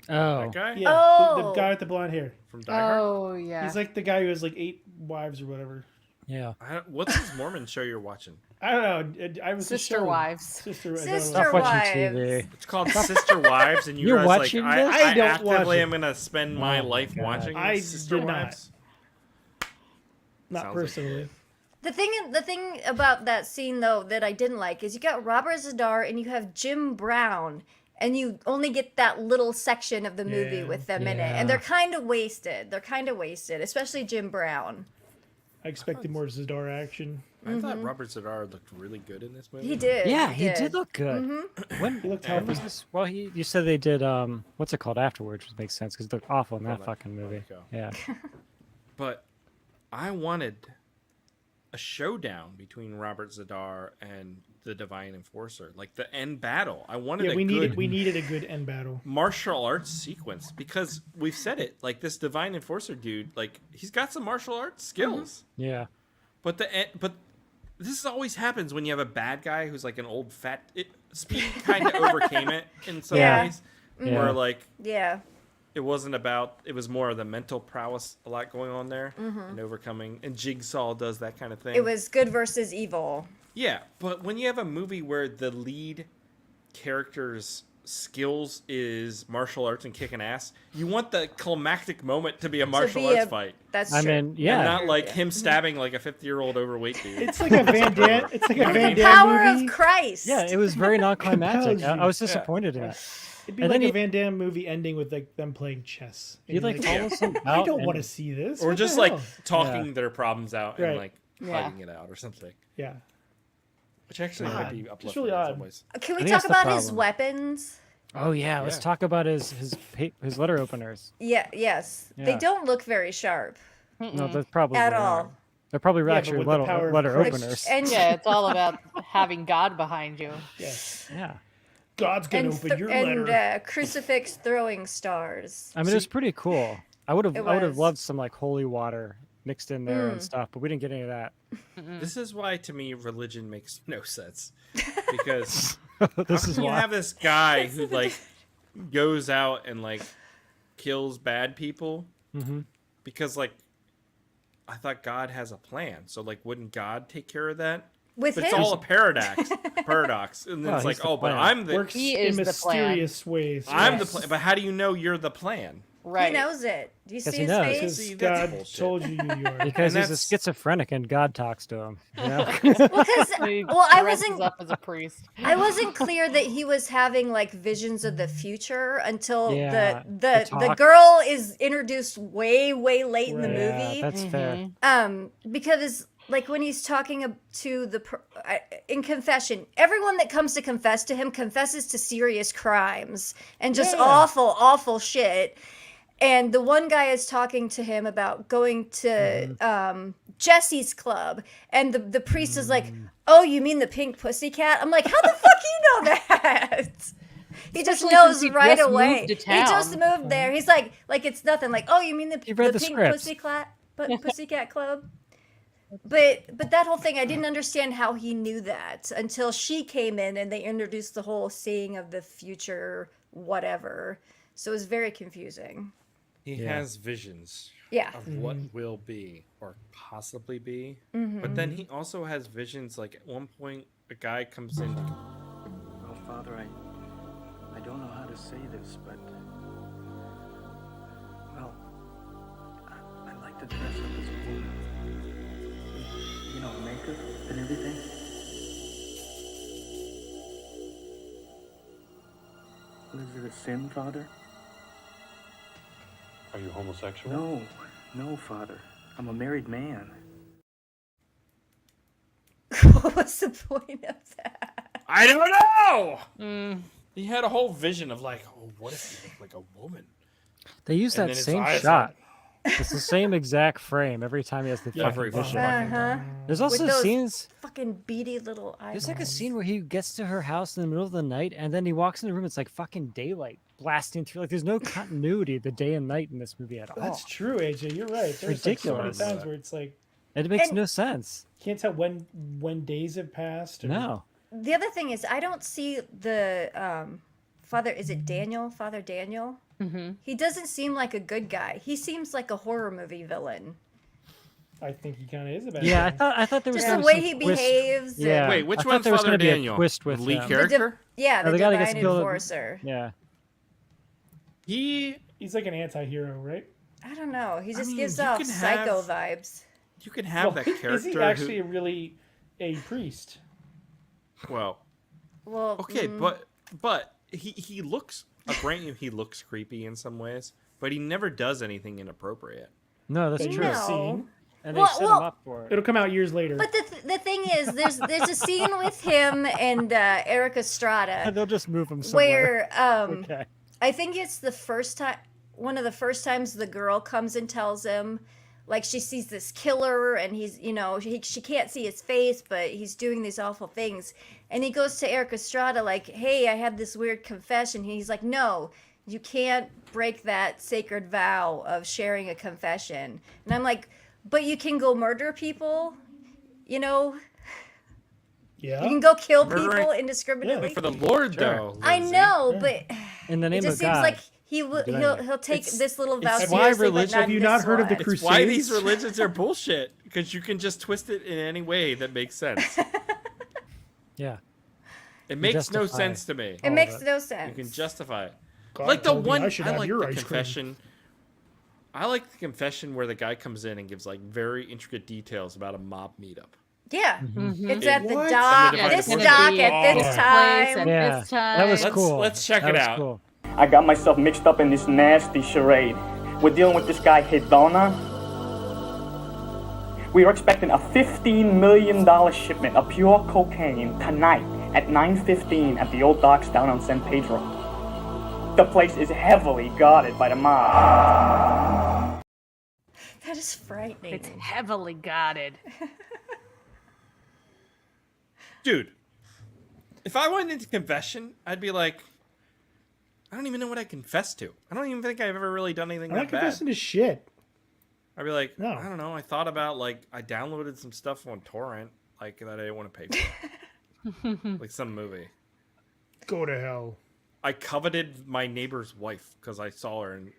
Oh. That guy? Yeah, the Oh. guy with the blonde hair. From Die Hard? Oh yeah. He's like the guy who has like 8 wives or whatever. Yeah. What's this Mormon show you're watching? I don't know. I was Sister Wives. Sister, I don't know. Sister Stop watching Wives. TV. It's called Sister Wives, and you You're guys watching like, this? I I don't watch actively it. am gonna spend my Oh my life God. watching I Sister did not. Wives. Not Sounds like- personally. The thing about that scene though that I didn't like is you got Robert Zadar and you have Jim Brown, and you only get that little section of the movie Yeah. with them in it, Yeah. and they're kind of wasted. Especially Jim Brown. I expected more Zadar action. I thought Robert Zadar looked really good in this movie. He did. Yeah, he did look good. Mm-hmm. When, He looked when was healthy. this? Well, you said they did what's it called afterwards, which makes sense because it looked awful in that that- fucking movie. go. Yeah. But I wanted a showdown between Robert Zadar and the Divine Enforcer, like the end battle. I wanted Yeah, a we good needed a good end battle. martial arts sequence because we've said it. Like this Divine Enforcer dude, like he's got some martial arts skills. Yeah. But this always happens when you have a bad guy who's like an old fat. Speed kind of overcame it in some Yeah. ways, Yeah. where like Yeah. it wasn't about. It was more of the mental prowess, a lot going on there, and overcoming. And Jigsaw does that kind of thing. It was good versus evil. Yeah, but when you have a movie where the lead character's skills is martial arts and kicking ass, you want the climactic moment to be a martial be arts a- fight. That's I true. mean, yeah. And not like him stabbing like a 50-year-old overweight dude. It's like a Van Damme. It's like a Van the Damme power movie. of Christ. Yeah, it was very non-climactic. Compels I you. was disappointed in it. It'd be And like then a Van Damme movie ending with like them playing chess. He And like you're follows him I out don't and- want to see this. Or What just the like hell? talking their problems out Right. and like Yeah. fighting it out or something. Yeah. Which actually might be uplifting really in odd. some ways. Can we I think talk that's the about his problem. weapons? Oh yeah, let's Yeah. talk about his letter openers. Yeah. Yes. They Yeah. don't look very sharp No, that's probably at not. all. They're probably but actually with the power letter, of letter Christ. openers. And Yeah, it's all about having God behind you. Yes. Yeah. God's gonna and, open your letter. crucifix throwing stars. I mean, it was pretty cool. I would It have was. loved some like holy water mixed in there Mm. and stuff, but we didn't get any of that. This is why, to me, religion makes no sense. Because This how is can you why. have this guy who like goes out and like kills bad people? Mhm. Because like I thought God has a plan, so like wouldn't God take care of that? With But him, it's all a paradox, and then Well, it's like, he's the oh, but plan. I'm the Works He in is the plan. mysterious ways. I'm yes. the plan. But how do you know you're the plan? Right. he knows it. Do you Yes, see he his knows. face? Because See, that's God bullshit. told you you are. Because And he's a that's- schizophrenic and God talks to him. You know? Because He well, I dresses wasn't up as a priest. I wasn't clear that he was having like visions of the future until Yeah, the the talk. girl is introduced way late in the Right. Yeah, movie. that's fair. Because like when he's talking to in confession, everyone that comes to confess to him confesses to serious crimes and just Yeah. awful shit. And the one guy is talking to him about going to Jesse's club, and the priest is like, "Oh, you mean the Pink Pussycat?" I'm like, "How the fuck do you know that?" He just Especially knows since he right just away. moved to He just town. moved there. He's like it's nothing. Like, "Oh, you mean the read the Pink scripts. Pussycat Club?" But that whole thing, I didn't understand how he knew that until she came in and they introduced the whole seeing of the future, whatever. So it was very confusing. He Yeah. has visions Yeah. of what will be or possibly be. But then he also has visions. Like at one point, a guy comes in. Well, Father, I don't know how to say this, but well, I like to dress up as a woman. You know, makeup and everything. Is it a sin, Father? Are you homosexual? No, Father. I'm a married man. What was the point of that? I don't know. Mm. He had a whole vision of like, oh, what if he looked like a woman? They used And that then his same eyes shot It's the same exact frame every time he has the Every fucking vision. fucking Uh-huh. There's With also those scenes. fucking beady little eyes. There's like a scene where he gets to her house in the middle of the night, and then he walks in the room. It's like fucking daylight blasting through. Like there's no continuity, the day and night in this movie at all. That's true, AJ. You're right. There's like so many ridiculous. times where it's like It makes And- no sense. can't tell when days have passed. Or... No. The other thing is, I don't see the father. Is it Daniel? Father Daniel? Mm-hmm. He doesn't seem like a good guy. He seems like a horror movie villain. I think he kind of is a bad Yeah, guy. I thought there was Just gonna the be way some he twist. behaves. Yeah. and- Wait, which I thought one's there was Father gonna be a Daniel? twist with the lead him. character? Yeah, the the guy that gets divine killed- enforcer. Yeah. He's like an anti-hero, right? I don't know. He just mean, gives you off can psycho have- vibes. You can have that character. Is he actually really a priest? Well, Well, okay, but he looks. Granted, he looks creepy in some ways, but he never does anything inappropriate. No, that's That true. you've No. seen. And they Well- set him well- up for it. It'll come out years later. But the thing is, there's a scene with him and Eric Estrada They'll just move him somewhere. where Okay. I think it's the first time, one of the first times the girl comes and tells him, like she sees this killer and he's, she can't see his face, but he's doing these awful things. And he goes to Eric Estrada like, hey, I had this weird confession. He's like, no, you can't break that sacred vow of sharing a confession. And I'm like, but you can go murder people, you yeah. can go kill Murdering- people indiscriminately. For the Lord, Sure. though. I Lindsay. know, but In the it name just of seems God. like he'll it. take It's- this little vow it's why seriously, religion- but not have you this not heard of the one. It's why these Crusades? religions are bullshit, because you can just twist it in any way that makes sense. Yeah. It makes no justify sense to me. It all makes of it. no sense. You can justify it. God Like the told me one, I should I have like your the ice cream. confession. I like the confession where the guy comes in and gives like very intricate details about a mob meetup. Yeah, Mm-hmm. it's at the What? dock. And the This divine dock force. at this Oh. Place time. and Yeah. this time. That was Let's- cool. let's check That it was out. Cool. I got myself mixed up in this nasty charade. We're dealing with this guy Hidona. We are expecting a $15 million shipment of pure cocaine tonight at 9:15 at the old docks down on San Pedro. The place is heavily guarded by the mob. That is frightening. It's heavily guarded. Dude, if I went into confession, I'd be like, I don't even know what I confessed to. I don't even think I've ever really done anything I'm that not bad. confessing to shit. I'd be like, No. I don't know. I thought about like I downloaded some stuff on torrent, like that I didn't want to pay for, like some movie. Go to hell. I coveted my neighbor's wife because I saw her and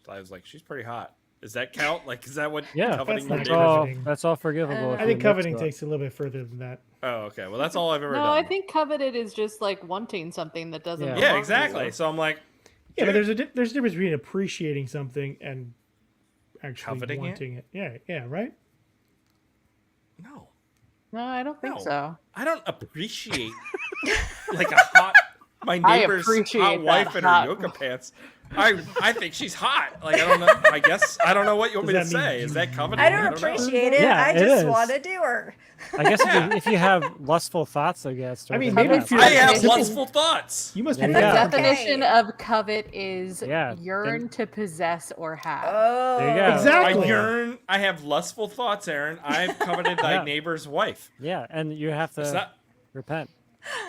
I was like, she's pretty hot. Does that count? Like, is that what Yeah, coveting your That's That's not neighbor's? all. coveting. That's all forgivable. if I you think mix coveting it up. takes a little bit further than that. Oh, okay. Well, that's all I've ever No, done. I think coveted is just like wanting something that doesn't. Yeah. belong Yeah, to exactly. you. So I'm like, Yeah, but there's a difference between appreciating something and actually Coveting it? wanting it. Yeah, right. no, No, I don't think No. so. I don't appreciate like a hot my neighbor's appreciate hot that wife in her hot- yoga pants. I think she's hot. Like I don't know. I guess I don't know what you want me to Does that mean say. Is that coveting? I don't know. appreciate it. Yeah, I it just is. want to do her. I guess if you have lustful thoughts against her, I mean, then maybe yeah. if you're- I have Definition- lustful thoughts. You must There be you The go. that definition of covet is Yeah, yearn then- to possess or have. Oh, There you go. Exactly. I yearn. I have lustful thoughts, Aaron. I've coveted thy Yeah. neighbor's wife. Yeah, and you have to It's not. repent.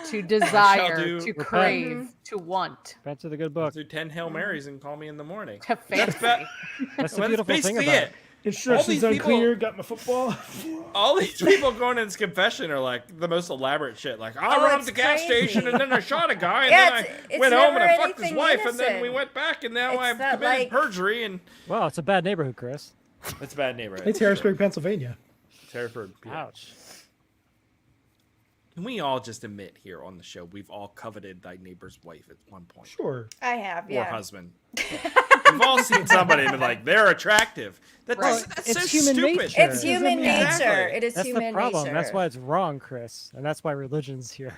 To desire, do- to Repent. crave, to want, Repent to the good book. Do 10 Hail Marys and call me in the morning. to That's fancy. ba- That's the Well, beautiful thing basically about it. it. Instructions these unclear. people- Got my football. All these people going in this confession are like the most elaborate shit. Like, I Oh, robbed it's the gas crazy. station and then I shot a guy and Yeah, then it's- I it's went home and I never fucked his anything wife and then we innocent. went back and now It's I've that, committed like- perjury and Well, it's a bad neighborhood, Chris. it's a bad neighborhood. It's Harrisburg, Pennsylvania. Hereford. Yeah. Ouch. Can we all just admit here on the show we've all coveted thy neighbor's wife at one point Sure. I have, or yeah. husband? We've all seen somebody and been like, they're attractive. That's, Right. that's It's so human stupid. nature. It's human nature. Exactly. It is That's human the problem. nature. That's why it's wrong, Chris, and that's why religion's here.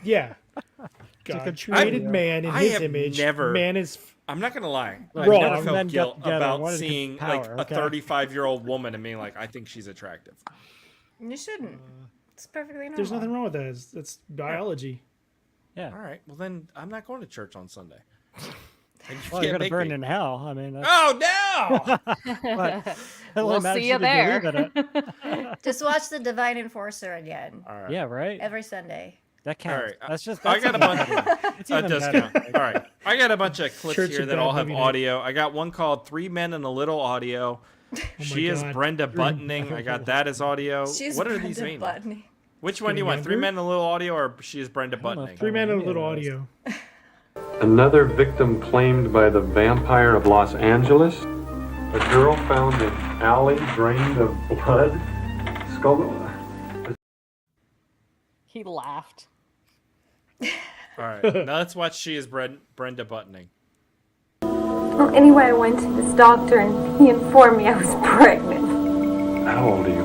Yeah. a God control created you. man in I his have image. never- Man is. I'm not gonna lie. Right, I've Wrong. never Men felt got guilt together and about wanted seeing power, like a okay? 35-year-old woman and being like, I think she's attractive. You shouldn't. It's perfectly normal. There's nothing wrong with that. That's biology. Yeah. All right, well then I'm not going to church on Sunday. And you Well, can't you're gonna make burn me. in hell. I mean, that's, Oh no! but it only We'll matters see if you there. believe in it. Just watch The Divine Enforcer again All right. Yeah, right. every Sunday. That counts. right, That's just. I That's got a even bunch. better. It's That even does better. count. All right, I got a bunch of clips Church here of that Bad all have Movie Night. audio. I got one called "3 Men and a Little Audio." She is God. Brenda Buttoning. I got that as audio. She's What are Brenda these mean? Buttoning. Which one do you Getting want? 3 younger? Men and a Little Audio, or she is Brenda don't know if Buttoning? 3 Men and a Yeah, little it is. audio. Another victim claimed by the vampire of Los Angeles. A girl found an alley drained of blood. Skull. He laughed. All right, now let's watch She is Brenda Buttoning. Well, anyway, I went to this doctor and he informed me I was pregnant. How old are you?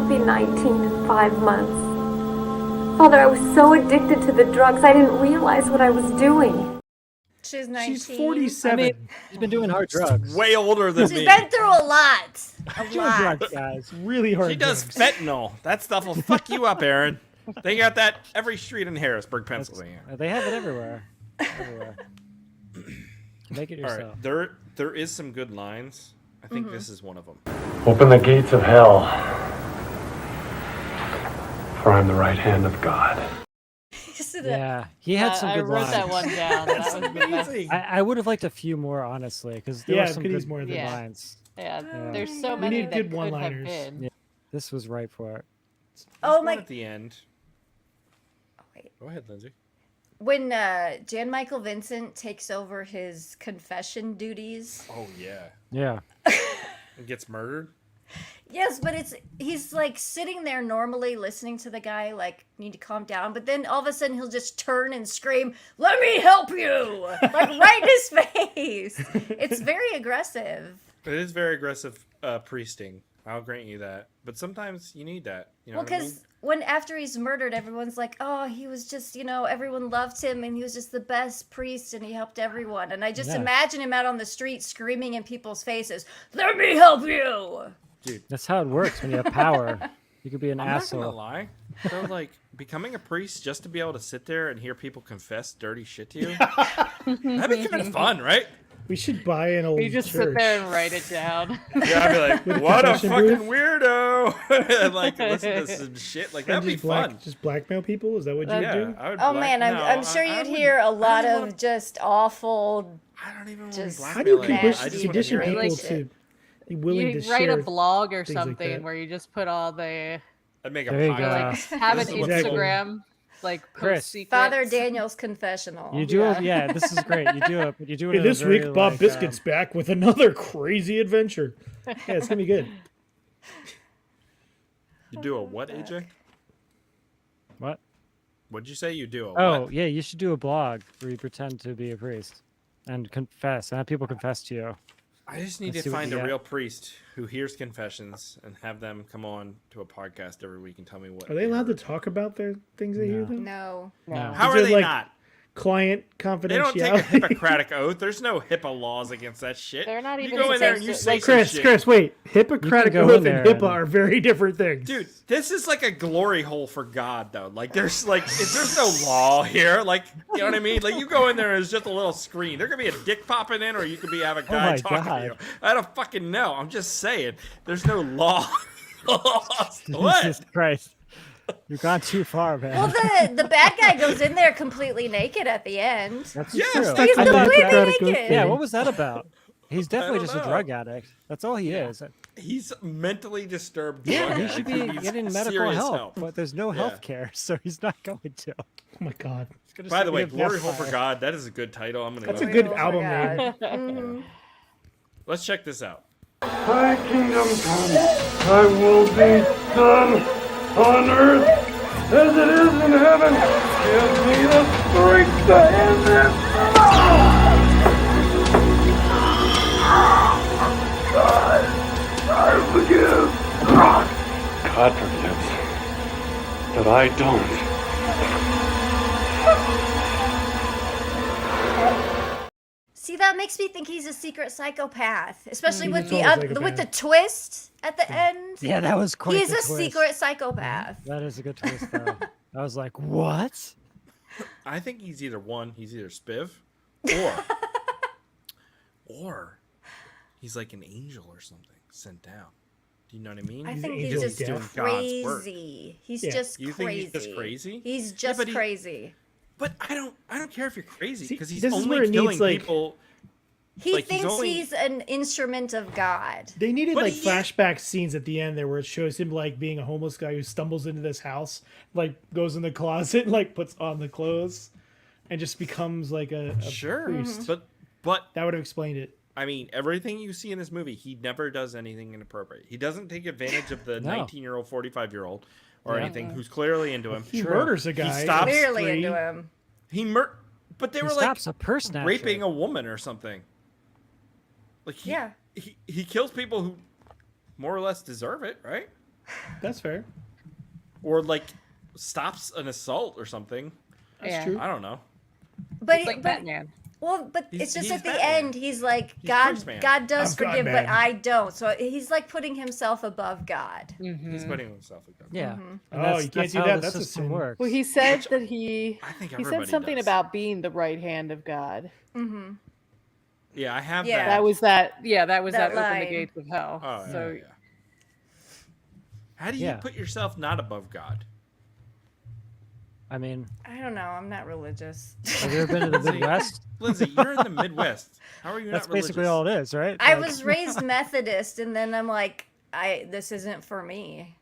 I'll be 19 in 5 months. Father, I was so addicted to the drugs, I didn't realize what I was doing. She's 19. She's 47. He's been doing hard drugs. Way older than She's me. been through a lot. A Doing lot. drugs, guys. Really hard. She does drugs. fentanyl. That stuff will fuck you up, Aaron. They got that every street in Harrisburg, Pennsylvania. They have it everywhere. Everywhere. Make it All yourself. right, there is some good lines. I think this is one of them. Open the gates of hell. For I'm the right hand of God. Yeah, he had some I good wrote lines. that one down. That was the best. I would have liked a few more, honestly, because there Yeah, were some could good use more of good them. Yeah. lines. Yeah, Yeah. there's so We many need that good could have one-liners. been. Yeah. This was right for it. Oh There's my. one at the end. Wait. Go ahead, Lindsay. When Jan Michael Vincent takes over his confession duties. Oh yeah, Yeah. and gets murdered. Yes, but he's like sitting there normally listening to the guy like need to calm down, but then all of a sudden he'll just turn and scream, "Let me help you!" like right in his face. It's very aggressive. It is very aggressive priesting. I'll grant you that. But sometimes you need that. You know Well, what I mean? because when after he's murdered, everyone's like, "Oh, he was just, everyone loved him, and he was just the best priest, and he helped everyone." And I just Yeah. imagine him out on the street screaming in people's faces, "Let me help you!" That's how it works when you have power. You could be an I'm not asshole. gonna lie. So like becoming a priest just to be able to sit there and hear people confess dirty shit to you. That'd be kind of fun, right? We should buy an old You just church. sit there and write it down. Yeah, I'd be like, With a what a confession fucking booth? weirdo. And like listen to some shit. Like And that'd be just fun. just blackmail people? Is that what you would Yeah, do? I would Oh black- man, I'm, no, I'm sure I you'd would- hear a I lot don't of wanna- just awful. I don't even want just- to How do you blackmail Nasty. I just wanna condition hear it. people Like, to be willing You to write share? a blog or things like something that? where you just put all the I'd make a There you podcast. go. have This an is what's Instagram like Chris. post secrets. Father Daniel's confessional. You do it. Yeah, this is great. You do it. You do it. Hey, in a this week very, Bob like, Biscuit's back with another crazy adventure. Yeah, it's gonna be good. You do a what, AJ? What? What'd you say? You do a Oh, what? yeah. You should do a blog where you pretend to be a priest and confess, and have people confess to you. I just need Let's to see what find you a got. real priest who hears confessions and have them come on to a podcast every week and tell me what. Are they allowed to heard. talk about their things they hear? No. Then No. No. How Is are it they like not? client They don't take a confidentiality. Hippocratic oath. There's no HIPAA laws against that shit. They're not You even go in there and you supposed say to- some Chris, shit. Chris, wait. Hippocratic go in oath there and HIPAA and- are very different things. Dude, this is like a glory hole for God, though. Like, there's no law here. Like, you know what I mean? Like, you go in there and it's just a little screen. There could be a dick popping in, or you could have a guy my talking God. to you. I don't fucking know. I'm just saying. There's no law. What? Jesus Christ. You've gone too far, man. Well, the bad guy goes in there completely naked at the end. That's Yes, true. that's He's what thought completely that- Hippocratic oath naked. Yeah, thing. what was that about? He's definitely don't just a know. drug addict. That's all he is. He's mentally disturbed. Yeah, drug he addict should who be needs getting medical serious help, but there's no Yeah. health care, so he's not going to. Oh my god, By the way, be a Glory Hole for vampire. God, that is a good title. I'm gonna that's go a with good that. album Oh my name. God. Mhm. Let's check this out. Thy kingdom come, thy will be done on earth as it is in heaven. Give me the strength to end this. God, I forgive. God forgives, but I don't. See, that makes me think he's a secret psychopath, especially with He's the a total with the psychopath. twist at the end. Yeah, that was quite He's the a twist. secret psychopath. That is a good twist, though. I was like, what? I think he's either Spiv, or he's like an angel or something sent down. Do you know what I mean? I think angel he's of just death. God's work. crazy. He's Yeah. just You crazy. think he's just crazy? He's just but crazy. But I don't care if you're crazy See, because he's this is where only it killing needs, like- people. He Like, he's thinks only- he's an instrument of God. They needed But like he- flashback scenes at the end there where it shows him like being a homeless guy who stumbles into this house, like goes in the closet, and, like puts on the clothes, and just becomes like a Sure, priest. but That would have explained it. I mean, everything you see in this movie, he never does anything inappropriate. He doesn't take advantage of the No. 19-year-old, 45-year-old, or Yeah. anything who's clearly into him. He murders a guy. stops- Clearly Three. into him. But they He were like stops a purse snatcher. raping a woman or something. Like Yeah. he kills people who more or less deserve it, right? That's fair. Or like stops an assault or something. That's Yeah. true. I don't know. But, It's like but Batman. well, but He's- it's just he's at the Batman. end he's like He's God. Bruce Man. God does I'm God forgive, but Man. I don't. So he's like putting himself above God. He's putting himself against. Yeah. Mm-hmm. And Oh, that's- you can't that's do how that. the That's a system sin. works. Well, he said that he I think he everybody said something does. about being the right hand of God. Yeah, I have Yeah. that. That was that That open the line. gates of hell. Oh, so yeah. How do you Yeah. put yourself not above God? I mean, I don't know. I'm not religious. have you ever been to the Midwest? Lindsay, you're in the Midwest. How are you That's not religious? basically all it is, right? I Like, was raised Methodist, and then I'm like, this isn't for me.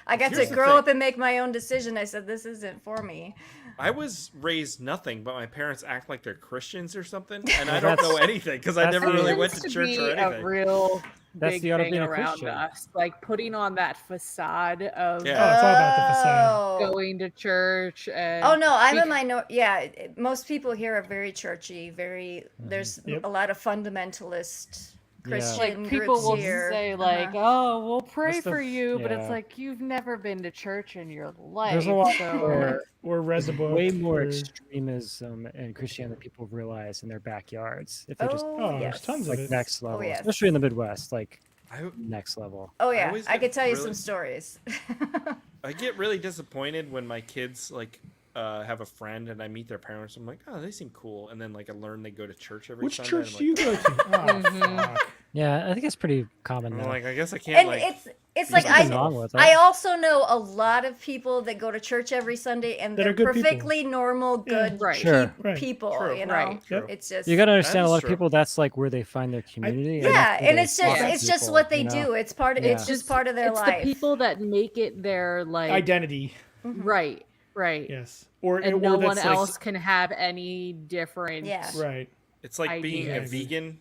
I got Here's to the grow thing. up and make my own decision. I said, this isn't for me. I was raised nothing, but my parents act like they're Christians or something, and I Well, don't that's- know anything because I that's never the- really It went tends to church be or anything. a real That's big the art of thing being a around Christian. us, like putting on that facade of Yeah. Oh, it's all about the facade. Oh. going to church. And Oh no, I'm a Bec- minor. Yeah, most people here are very churchy. Very, there's Yep. a lot of fundamentalist Christian like people groups will here. say like, Uh-huh. "Oh, we'll pray What's the- for you," but it's yeah. like you've never been to church in your life. There's a lot so more, Or Reservoir. way more or- extremism in Christianity than people realize in their backyards. If they just Oh, yes. there's tons of like it. next level, yes. especially in the Midwest, like I, next level. Oh I yeah, always I get could tell you really- some stories. I get really disappointed when my kids like have a friend and I meet their parents. I'm like, oh, they seem cool, and then like I learn they go to church every Which Sunday. church I'm do you go to? Oh, fuck. Yeah, I think it's pretty common I'm now. like, I guess I can't And like. it's like nothing wrong with it. I also know a lot of people that go to church every Sunday and That they're are good people. perfectly normal, good Right. Sure. Right. people. True. You know, Right. True. it's just You got to That understand a is lot true. of people. That's like where they find their community. yeah, that's where and they it's just find it's just people, what they you know? do. It's part of Yeah. it's just part of their it's life. the people that make it their like Identity. right, right, Yes. Or and or no one that's like- else can have any different. Yeah. Right. It's like being a Ideas. vegan,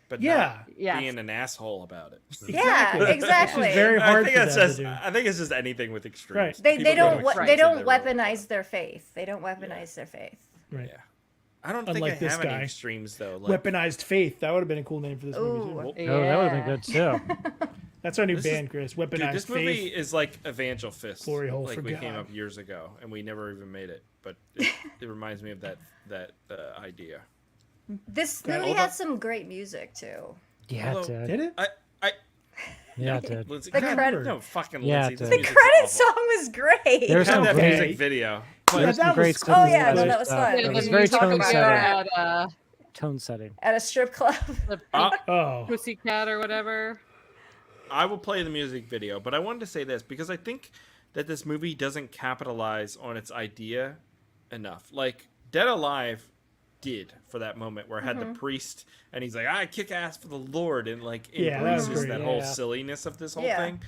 but Yeah. not Yes. being an asshole about it. Yeah, It's exactly. just very I hard think for it's them just. to do. I think it's just anything with extremes. Right. They People go don't to we- extremes they and don't they're really weaponize their faith. They don't weaponize their faith. Right. Yeah. I don't think Unlike I this have guy. any extremes though. Like, Weaponized faith. That would have been a cool name for this movie too. Ooh. Well, Oh, that would have been good too. That's our new This is- band, Chris. Weaponized dude, this movie faith. is like Evangel Fist. Glory hole like for we came God. up years ago and we never even made it, but it reminds me of that idea. This Got movie all had the- some great music too. Yeah, it Although- did. Did it? Yeah, it did. Lindsay, The God, credit- no fucking Yeah, Lindsay. it this did. The music's credit awful. song was great. There's Had some that great- music video. There's that some was great cool. Oh, yeah, no, that was uh, fun. It Yeah, was the very music tone video setting. at Tone setting. At a strip club. the Oh. Pussycat or whatever. I will play the music video, but I wanted to say this because I think that this movie doesn't capitalize on its idea enough. Like Dead Alive did for that moment where it had the priest and he's like, I kick ass for the Lord, and like Yeah, that was embraces great. that whole Yeah. silliness of this whole Yeah. thing.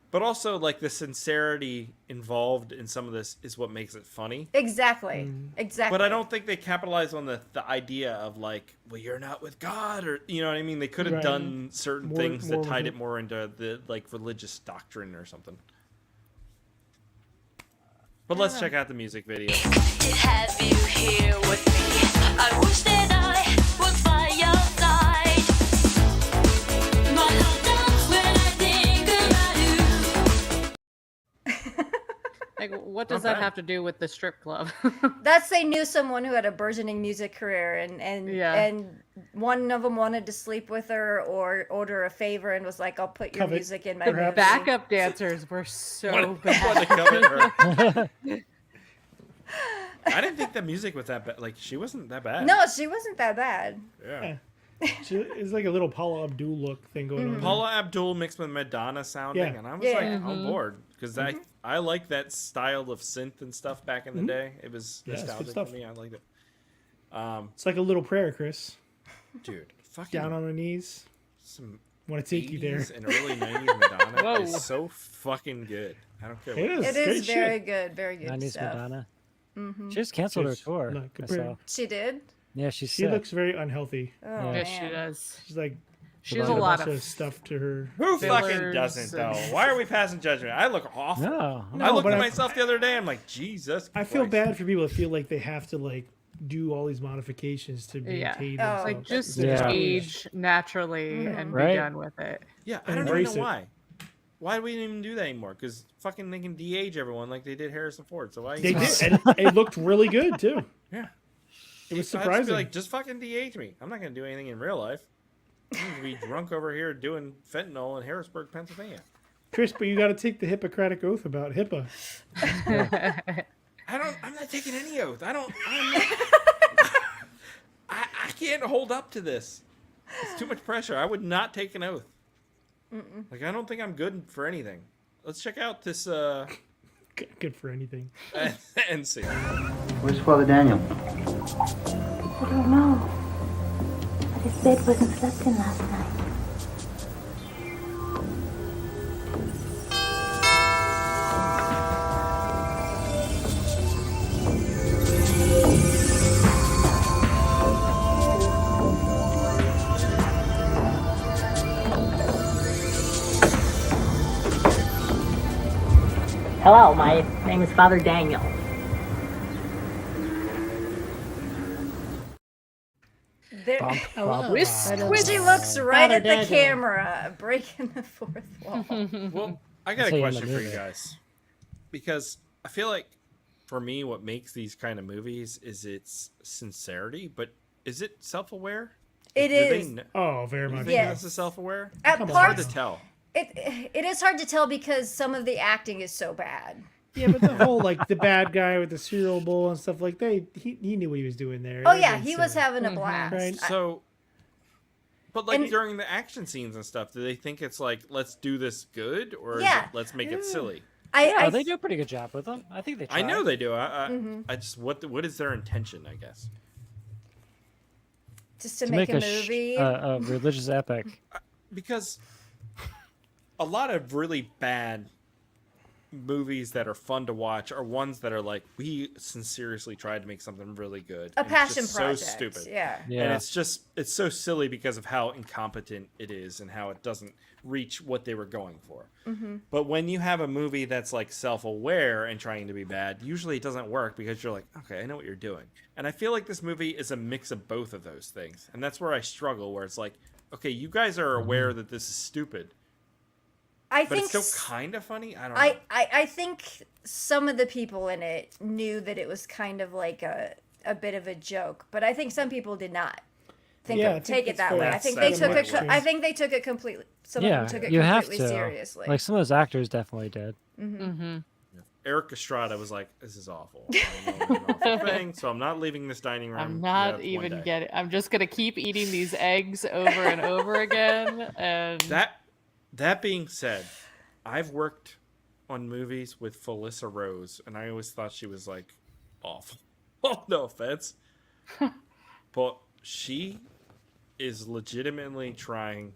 But also like the sincerity involved in some of this is what makes it funny. Exactly. Exactly. But I don't think they capitalize on the idea of like, well, you're not with God, or you know what I mean. They could have Right. done certain More- things more that with tied it. it more into the like religious doctrine or something. But let's check out the music video. To have you here with me, I wish that I was by your side. My heart jumps when I think about you. Like, what does Not that bad. have to do with the strip club? That's they knew someone who had a burgeoning music career, and Yeah. and one of them wanted to sleep with her or order a favor, and was like, "I'll put your Covet, music in my perhaps. movie." Backup dancers were so What bad. to covet her. I didn't think the music was that bad. Like, she wasn't that bad. No, she wasn't that bad. Yeah. It's like a little Paula Abdul look thing going on. Paula Abdul mixed with Madonna sounding, Yeah. and I was Yeah. like on board because I like that style of synth and stuff back in the day. It was Yeah, it's good nostalgic stuff. for me. I liked it. It's like a little prayer, Chris. Dude, fucking Down on her knees. some Want to take you there. 80s and early 90s Madonna Whoa. is so fucking good. I don't care. It What is. It Great is very shit. good, very good 90s stuff. Madonna. She just canceled her Just tour. not I compared- saw. She did. Yeah, she's She sick. looks very unhealthy. Oh, Yeah. Yes, she man. does. She's like She has a got lot bunch of stuff to her. Who fucking fillers doesn't though? and- Why are we passing judgment? I look awful. No, I looked but at I- myself the other day. I'm like, Jesus. I feel Christ. bad for people that feel like they have to like do all these modifications to Yeah. maintain Oh. Like, themselves. just Yeah. age naturally and be Right. done with it. Yeah, I And don't even embrace know it. why. Why do we even do that anymore? Because fucking they can de-age everyone like they did Harrison Ford. So why? They did, and it looked really good too. Yeah. It was So I'd just be surprising. like, just fucking de-age me. I'm not gonna do anything in real life. I'm gonna be drunk over here doing fentanyl in Harrisburg, Pennsylvania. Chris, but you got to take the Hippocratic oath about HIPAA. I'm not taking any oath. I'm not, I can't hold up to this. It's too much pressure. I would not take an oath. Like, I don't think I'm good for anything. Let's check out this Good for anything. and see. Where's Father Daniel? I don't know. But his bed wasn't slept in last night. Hello, my name is Father Daniel. There, she looks right Father at the Daniel. camera, breaking the fourth wall. Well, I got That's a how you question end the for you movie. guys. Because I feel like for me, what makes these kind of movies is its sincerity, but is it self-aware? It Do they is. kn- Oh, very Do you much. think Yes. this is self-aware? At It's hard to parts, tell. it is hard to tell because some of the acting is so bad. Yeah, but the whole like the bad guy with the cereal bowl and stuff like that, he knew what he was doing there. Oh That yeah, made he was sense. having a blast. Right. So, but like And- during the action scenes and stuff, do they think it's like, let's do this good, or Yeah. is it, let's make it silly? Yeah, they do a pretty good job with them. I think they try. I know they do. I Mm-hmm. just what is their intention? I guess. just to make a sh- movie. a religious epic. Because a lot of really bad movies that are fun to watch are ones that are like, we sincerely tried to make something really good. A and it's passion just project. So stupid. Yeah. And Yeah. it's so silly because of how incompetent it is and how it doesn't reach what they were going for. Mm-hmm. But when you have a movie that's like self-aware and trying to be bad, usually it doesn't work because you're like, okay, I know what you're doing. And I feel like this movie is a mix of both of those things. And that's where I struggle, where it's like, okay, you guys are aware that this is stupid, I but think it's still kind of funny. I don't know. I think some of the people in it knew that it was kind of like a bit of a joke, but I think some people did not think Yeah, I it, think take it that's that way. fair. I think That's they took what it. it was. I think they took it completely. Some of Yeah, them took it you have completely to. seriously. Like some of those actors definitely did. Mm-hmm. Eric Estrada was like, this is awful. I know it's an awful thing, so I'm not leaving this dining room. I'm You not have one even day." getting. I'm just gonna keep eating these eggs over and over again. And That being said, I've worked on movies with Felissa Rose, and I always thought she was like awful. Oh, no offense, but she is legitimately trying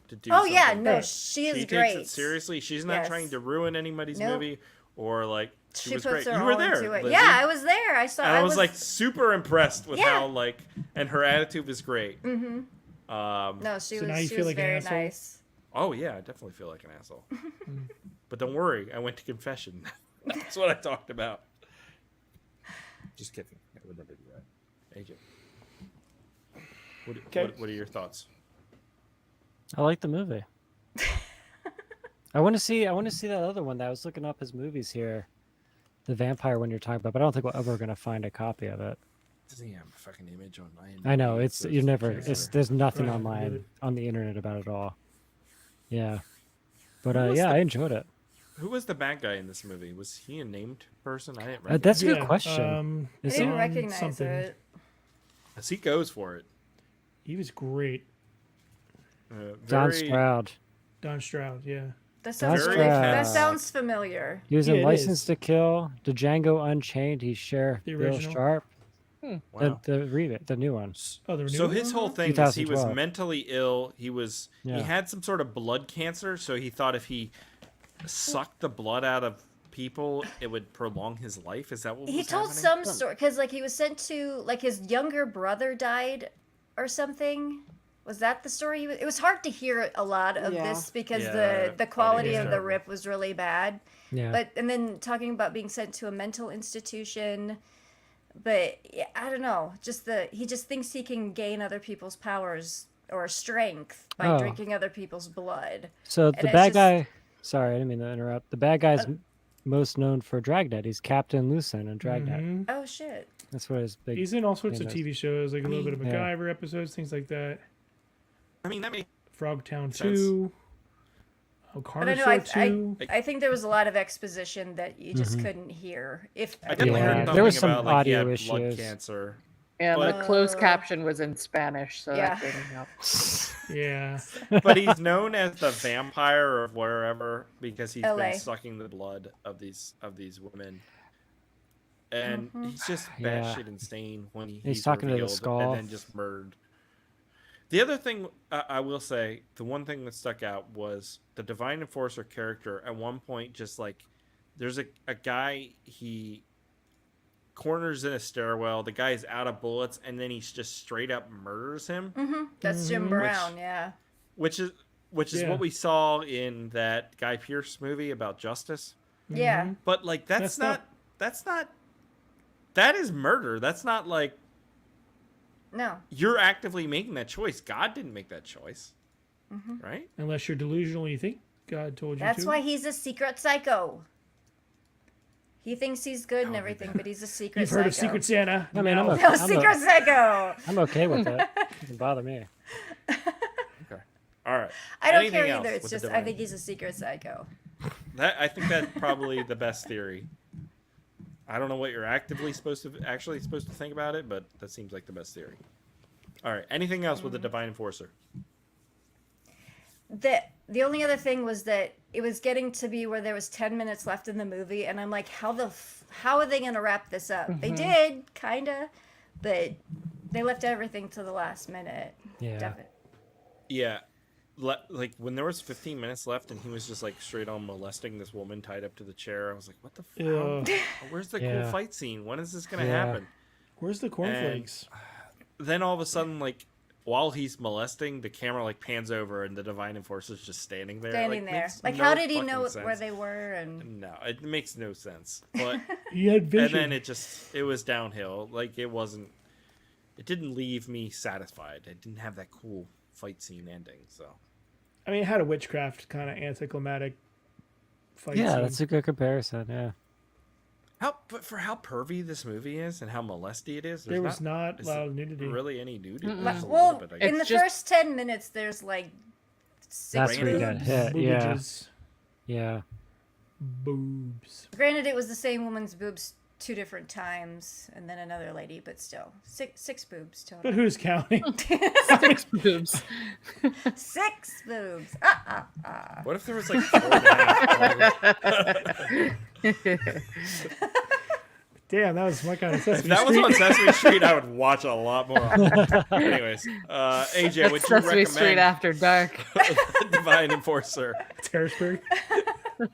to do. Oh yeah, something no, good. she is She great. takes it seriously. She's not Yes. trying to ruin anybody's Nope. movie or like. She was puts great. her You were all there. into it. Lizzie. Yeah, I was there. I saw. And I was like super impressed with Yeah. how like, and her attitude was great. Mm-hmm. No, she So now was. you She feel was like an very asshole? nice. Oh yeah, I definitely feel like an asshole. But don't worry, I went to confession. That's what I talked about. Just kidding. I would never do that. AJ. What are your thoughts? I like the movie. I want to see that other one that I was looking up his movies here, the vampire one you're talking about, but I don't think we're ever gonna find a copy of it. Doesn't he have a fucking image on IMDb? I know it's So you never. cancer. It's there's nothing Right, online really. on the internet about it all. Yeah, but Who was yeah, the- I enjoyed it. Who was the bad guy in this movie? Was he a named person? I didn't recognize. That's a good Yeah, question. I Is didn't it? recognize something. it. He goes for it. He was great. Don Very- Stroud. Don Stroud, yeah. That sounds Very that fast. sounds familiar. He was Yeah, in it License is. to Kill, Django Unchained. He's Sheriff The Bill original? Sharp. Wow. The new one. Oh, the So new his one? whole thing is he was 2012. mentally ill. He Yeah. had some sort of blood cancer, so he thought if he sucked the blood out of people, it would prolong his life. Is that what He was told happening? some story because like he was sent to like his younger brother died or something. Was that the story? It was hard to hear a lot of Yeah. this because Yeah, the quality audio of is the terrible. rip was really bad. Yeah. But and then talking about being sent to a mental institution. But yeah, I don't know. He just thinks he can gain other people's powers or strength by Oh. drinking other people's blood. So the it's bad just- guy. Sorry, I didn't mean to interrupt. The bad guy's most known for Dragnet. He's Captain Lucen in Dragnet. Mhm. Oh shit. That's what his big. He's in all sorts of famous- TV shows, like a little bit of Yeah. MacGyver episodes, things like that. I mean, that makes Frogtown Sense. 2. Oh, But Carter I know Show 2. I think there was a lot of exposition that you just Mhm. couldn't hear. If I definitely Yeah, heard there something was some about like he audio had blood issues. cancer. And the But- closed caption was in Spanish, so Yeah. that didn't help. Yeah. But he's known as the vampire of wherever because he's LA. been sucking the blood of these women. And Mhm. he's just Yeah. batshit insane when He's talking to the revealed skull. and then just murdered. The other thing I will say, the one thing that stuck out was the Divine Enforcer character. At one point, just like there's a guy he corners in a stairwell. The guy's out of bullets, and then he just straight up murders him. That's Jim Mhm. Brown, yeah. Which is Yeah. what we saw in that Guy Pearce movie about justice. Yeah. Mhm. But like that's not that is murder. That's not like No. you're actively making that choice. God didn't make that choice. Mhm. Right? Unless you're delusional, you think God told you That's to. why he's a secret psycho. He thinks he's good and everything, but he's a secret You've psycho. heard of Secret Santa. I mean, I'm No. a- No, secret psycho. I'm okay with it. Doesn't bother me. Okay. All right. I don't Anything care else either. It's with the just I divine? think he's a secret psycho. I think that's probably the best theory. I don't know what you're actually supposed to think about it, but that seems like the best theory. All right. Anything else with the Divine Enforcer? The only other thing was that it was getting to be where there was 10 minutes left in the movie, and I'm like, how are they gonna wrap this up? They did, kinda, but they left everything to the last minute. Yeah. Yeah. Like when there was 15 minutes left and he was just like straight on molesting this woman tied up to the chair, I was like, what the Ugh. fuck? Where's the Yeah. cool fight scene? When is this gonna Yeah. happen? Where's the cornflakes? Then all of a sudden, like while he's molesting, the camera like pans over and the Divine Enforcer's just standing there. Standing like, there. makes Like, no how did he fucking know sense. where they were? And No, it makes no sense. But He had vision. and then it was downhill. Like it didn't leave me satisfied. It didn't have that cool fight scene ending. So I mean, it had a witchcraft kind of anticlimactic fight Yeah, scene. that's a good comparison. Yeah. but for how pervy this movie is and how molesty it is, There there's was not is loud nudity. really any nudity. Mm-mm. There's a well, little bit, I in the guess. just- first 10 minutes, there's like 6 That's where you got boobs. hit. Yeah. Boobages. Yeah. Boobs. Granted, it was the same woman's boobs 2 different times, and then another lady, but still, six boobs total. But who's counting? Six boobs. 6 boobs. What if there was like 4.5? Damn, that was my kind of If Sesame that was Street. on Sesame Street, I would watch a lot more. Anyways, AJ, would That's you Sesame Street recommend After Dark. Divine Enforcer? It's Harrisburg.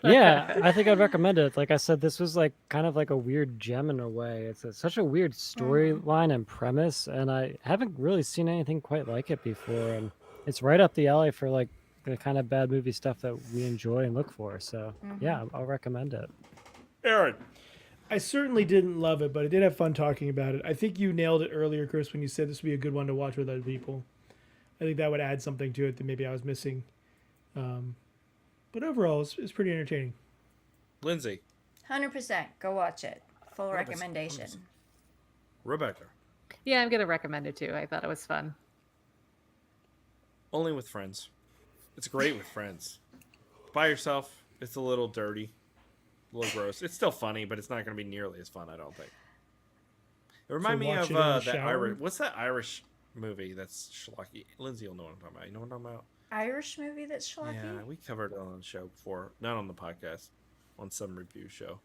Yeah, I think I'd recommend it. Like I said, this was like kind of like a weird gem in a way. It's such a weird storyline and premise, and I haven't really seen anything quite like it before. And it's right up the alley for like the kind of bad movie stuff that we enjoy and look for. So yeah, I'll recommend it. Aaron. I certainly didn't love it, but I did have fun talking about it. I think you nailed it earlier, Chris, when you said this would be a good one to watch with other people. I think that would add something to it that maybe I was missing. But overall, it's pretty entertaining. Lindsay. 100%. Go watch it. Full recommendation. Rebecca. Yeah, I'm gonna recommend it too. I thought it was fun. Only with friends. It's great with friends. By yourself, It's a little dirty, a little gross. It's still funny, but it's not going to be nearly as fun, I don't think. It reminds me watch of it in the that shower? Irish. What's that Irish movie that's schlocky? Lindsay will know what I'm talking about. You know what I'm talking about? Irish movie that's schlocky? Yeah, we covered it on the show before, not on the podcast, on some review show.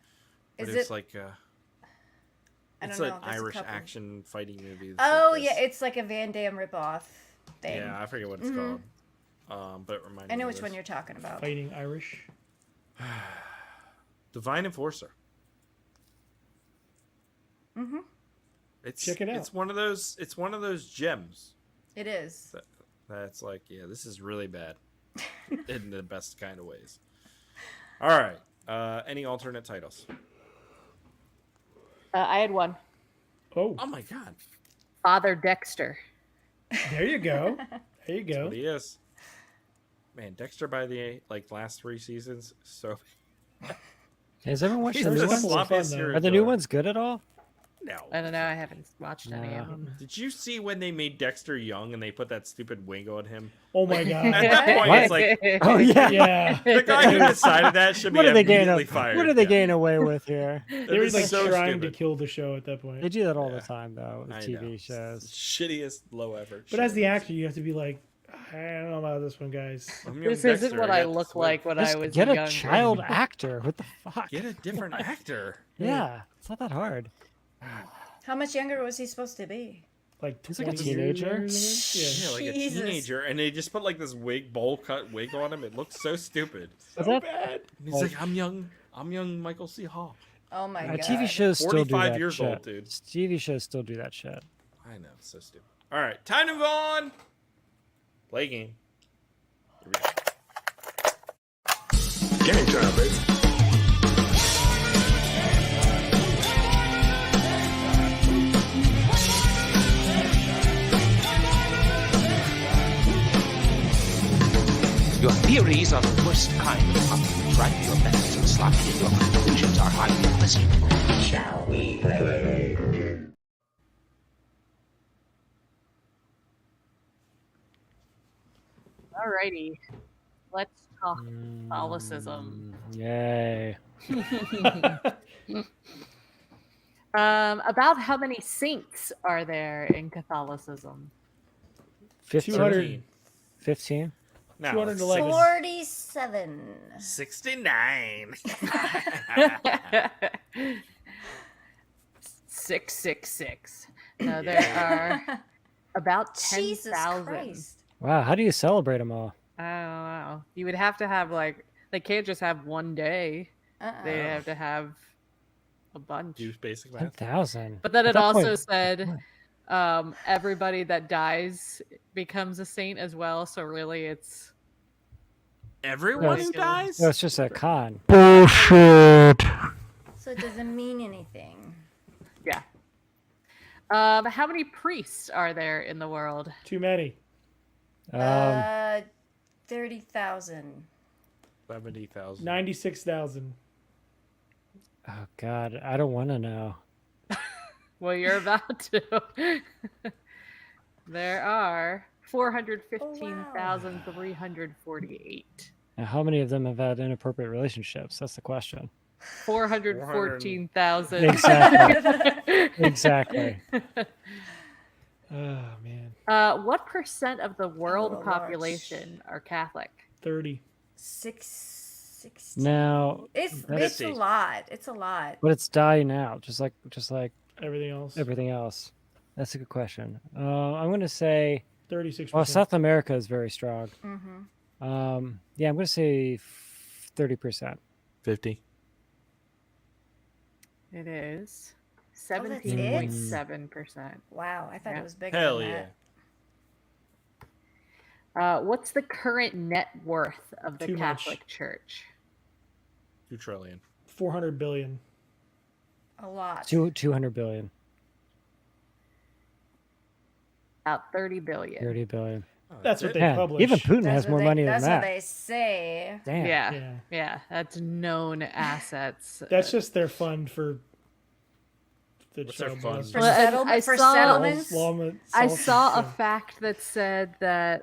But Is it's it- like I it's don't an know, there's a Irish couple. action fighting movie. Oh, yeah, it's like a Van Damme ripoff thing. Yeah, I forget what it's Mhm. called. But it reminds I me know of which one this. you're talking about. Fighting Irish. Divine Enforcer. Mm-hmm. It's Check it out. It's one of those. It's one of those gems. It is. That's like, yeah, this is really bad, in the best kind of ways. All right. Any alternate titles? I had one. Oh. Oh my God. Father Dexter. There you go. There you That's go. what he is. Man, Dexter by the last 3 seasons, so Has everyone watched He's the new the ones? sloppiest serial Are the new killer. ones good at all? no. I don't know. I haven't watched any of No. them. Did you see when they made Dexter young and they put that stupid wig on him? Oh my god. At that point, What? it's like Oh yeah. Yeah. the guy who decided that should be What are they getting? immediately fired. What are they Yeah. getting away with here? They were is like so trying stupid. to kill the show at that point. They do that all Yeah. the time though with I TV know. shows. Shittiest low effort. But as the actor, you have to be like, I don't know about this one, guys. This isn't what I look like when I Just was get a younger. child actor. What the fuck? Get a different actor. Yeah, it's not that hard. How much younger was he supposed to be? Like He's like a 20 years teenager. younger than this? Yeah. Yeah, like a Jesus. teenager, and they just put like this bowl cut wig on him. It looks so stupid. Is that- bad. And he's like, I'm young Michael C. Hall. Oh my god. TV shows still do 45 that years shit. old, dude. TV shows still do that shit. I know, it's so stupid. All right, time to move on. Play game. Here we go. Game time, baby. Your theories are the worst kind. Try your best and sloppy, and your conclusions are highly unpleasant. Shall we play? Alrighty. Let's talk Catholicism. Yay. About how many saints are there in Catholicism? 200. 15? Now, 211. 47. 69. 666. No, there are about Jesus 10,000. Christ. Wow, how do you celebrate them all? Oh wow! You would have to have like they can't just have one day. They have to have a bunch. Do basic math. 10,000. But then At it that also point- said everybody that dies becomes a saint as well. So really, it's Everyone No, who dies? No, it's just a con. Bullshit. So it doesn't mean anything. yeah. How many priests are there in the world? Too many. 30,000. 70,000. 96,000. Oh God, I don't want to know. Well, you're about to. There are 415,348. Now, how many of them have had inappropriate relationships? That's the question. 414,000. Exactly. Exactly. Oh man. What percent of the world large. population are Catholic? 30. 660. Now, It's that's- a lot. It's a lot. but it's dying out, just like Everything else. everything else. That's a good question. I'm going to say, 36%. well, South America is very strong. Mm-hmm. Yeah, I'm going to say 30%. 50. It is Oh, that's it? 17.7%. Wow, I thought Yeah. it was bigger Hell than yeah. that. What's the current net worth of the Too much. Catholic Church? 2 trillion. 400 billion. A lot. 200 billion. About 30 billion. 30 billion. That's what they Yeah, publish. even Putin That's has what more they- money than That's that. what they say. Damn. Yeah, Yeah. yeah, that's known assets. That's just their fund for the What's their child fund? molesters. For, Well, and settlement, I for saw- settlements? I saw a fact that said that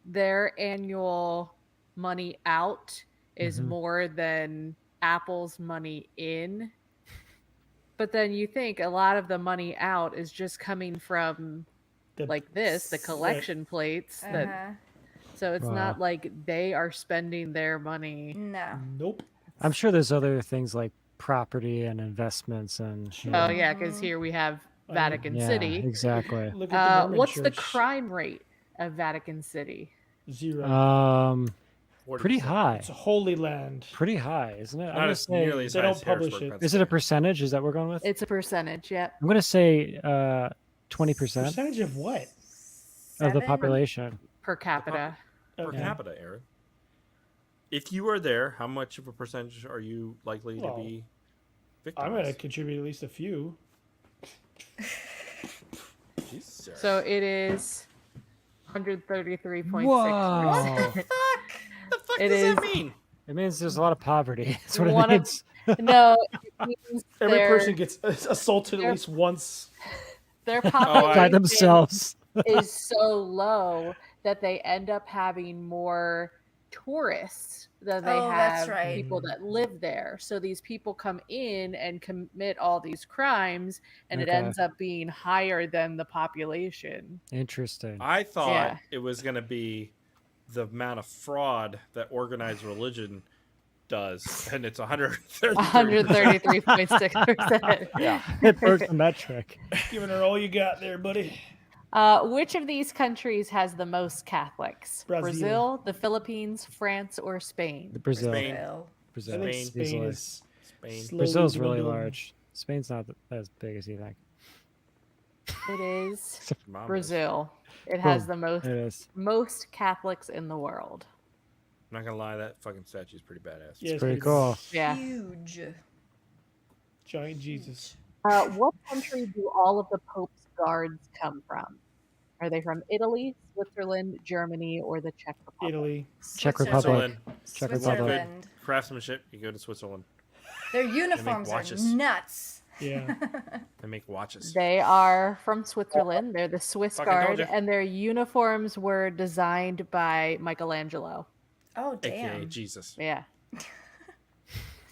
their annual money out is more than Apple's money in. But then you think a lot of the money out is just coming from the collection plates that so it's not like they are spending their money. No. Nope. I'm sure there's other things like property and investments and. Oh yeah, because here we have Vatican City. Exactly. Look at the Mormon What's the church. crime rate of Vatican City? 0. Pretty high. It's a holy land. Pretty high, isn't it? I'm Not gonna as say nearly as they high don't as publish Harrisburg, it. is it a percentage? Is that what we're going with? It's a percentage. Yep. I'm gonna say 20% Percentage of what? of the 7? population. Per capita. Per Okay. capita, Aaron. If you are there, how much of a percentage are you likely to be I'm victimized? gonna contribute at least a few. Jesus, Aaron. So it is 133.6. Whoa! the fuck It does is- that mean? It means there's a lot of poverty. That's what One it of- means. No, it means Every their- person gets assaulted at they're- least once. their I- population By themselves. is so low that they end up having more tourists than they Oh, that's have right. people that live there. So these people come in and commit all these crimes, and it Okay. ends up being higher than the population. Interesting. I thought Yeah. it was going to be the amount of fraud that organized religion does, and it's 133. 133.6%. Yeah. It broke the metric. Giving her all you got there, buddy. Which of these countries has the most Catholics? Brazil. The Philippines, France, or Spain? The Brazil. Spain. Brazil. I think Spain. Spain Easily. is Spain. slowly Brazil's really dwindling. large. Spain's not as big as you think. It is Mom is. Brazil. It has Boom. the It is. most Catholics in the world. I'm not gonna lie, that fucking statue's pretty badass. Yeah, It's pretty cool. Yeah. Huge. Giant Jesus. What country do all of the Pope's guards come from? Are they from Italy, Switzerland, Germany, or the Czech Republic? Italy. Czech Republic. Switzerland. Czech Republic. Switzerland. Craftsmanship, you go to Switzerland. Their uniforms are watches. nuts. Yeah. They make watches. They are from Switzerland. They're the Swiss Fucking told Guard, ya. and their uniforms were designed by Michelangelo. Oh, AKA damn. Jesus. Yeah.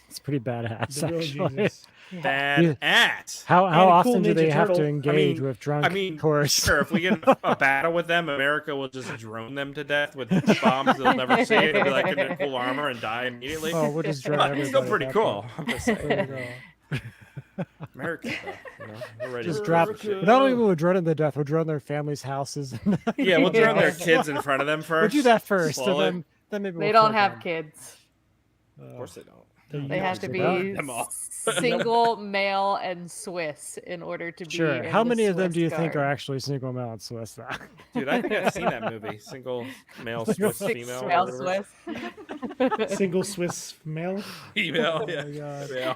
It's pretty badass, The real actually. Jesus. Bad at. How And a cool often do Ninja they have to Turtle. engage with drunk tourists? Sure, if we get a battle with them, America will just drone them to death with bombs they'll never see. They'll be like in their full armor and die immediately. Oh, we'll just drone But it's still everybody pretty at that cool. point. I'm just saying. Pretty cool. America, though, you know, we're ready Just to drop. shit. Not only will we drone them to death, we'll drone their families' houses. Yeah, we'll drone their kids in front of them first. We'll do that first, Slowly. and then maybe They we'll don't kill have them. kids. Of course they don't. They have to They be don't. Them all. single, male, and Swiss in order to be. Sure. in How the many of them Swiss do you think are Guard. actually single male and Swiss? Though? Dude, I think I've seen that movie. Single male Swiss female. or Male whatever. Swiss. Single Swiss male. Female. Oh Yeah. my God. Yeah.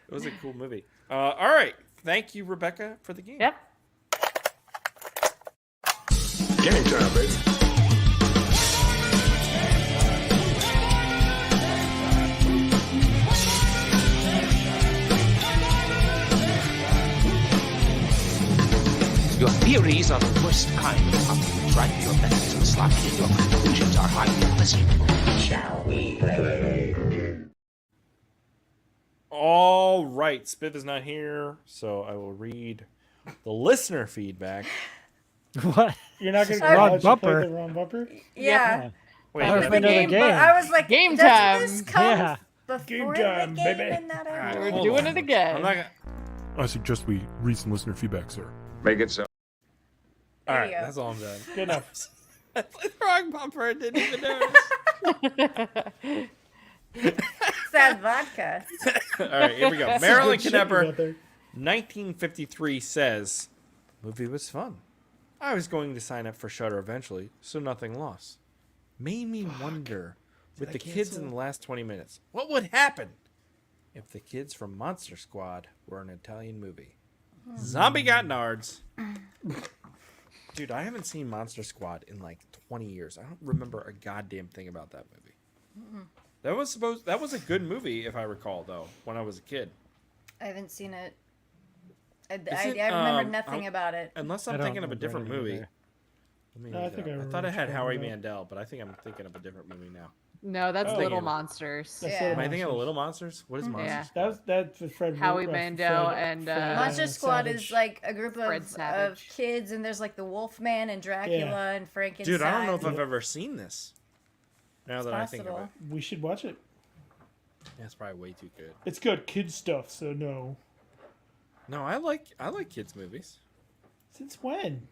It was a cool movie. All right. Thank you, Rebecca, for the game. Yep. Game time, baby. Your theories are the worst kind of puppet. Try your best and sloppy, and your conclusions are highly pleasant. Shall we play? All right. Spiv is not here, so I will read the listener feedback. What? You're not going to Sorry. Wrong play bumper. the wrong bumper? Yeah. Wait, How did did I we know the But game? I was like, Game doesn't time. this come Yeah. before time, the game baby. and not All right, We're hold doing on. it again. I'm not gonna... I suggest we read some listener feedback, sir. Make it so. All There right, you go. that's all I'm done. Good enough. I played the wrong bumper. I didn't even notice. Sad vodka. All right, here we go. That's a Marilyn good shit you got Knepper, there. 1953 says, movie was fun. I was going to sign up for Shudder eventually, so nothing lost. Made me wonder, with I the kids cancel? in the last 20 minutes, what would happen if the kids from Monster Squad were an Italian movie? Zombie got nards. Dude, I haven't seen Monster Squad in like 20 years. I don't remember a goddamn thing about that movie. That was a good movie, if I recall, though, when I was a kid. I haven't seen it. I it, remember nothing about it. Unless I I'm don't thinking of a remember different anything movie. either. Let me No, I read think that. I I thought remember I had what you're Howie talking Mandel, but I think I'm thinking of a different movie now. No, that's Oh. Little Monsters. That's Yeah. Little Am I thinking of Monsters. Little Monsters? What is Monsters? Yeah. That's with Fred. Howie Fred- Mandel Fred- and, Fred, Monster Squad Savage. is like a group Fred of Savage. kids, and there's like the Wolfman and Dracula and Frankenstein. Dude, I don't know if I've ever seen this. Now that I think of it. possible. We should watch it. That's probably way too good. It's got kid stuff, so no. No, I like kids movies. Since when?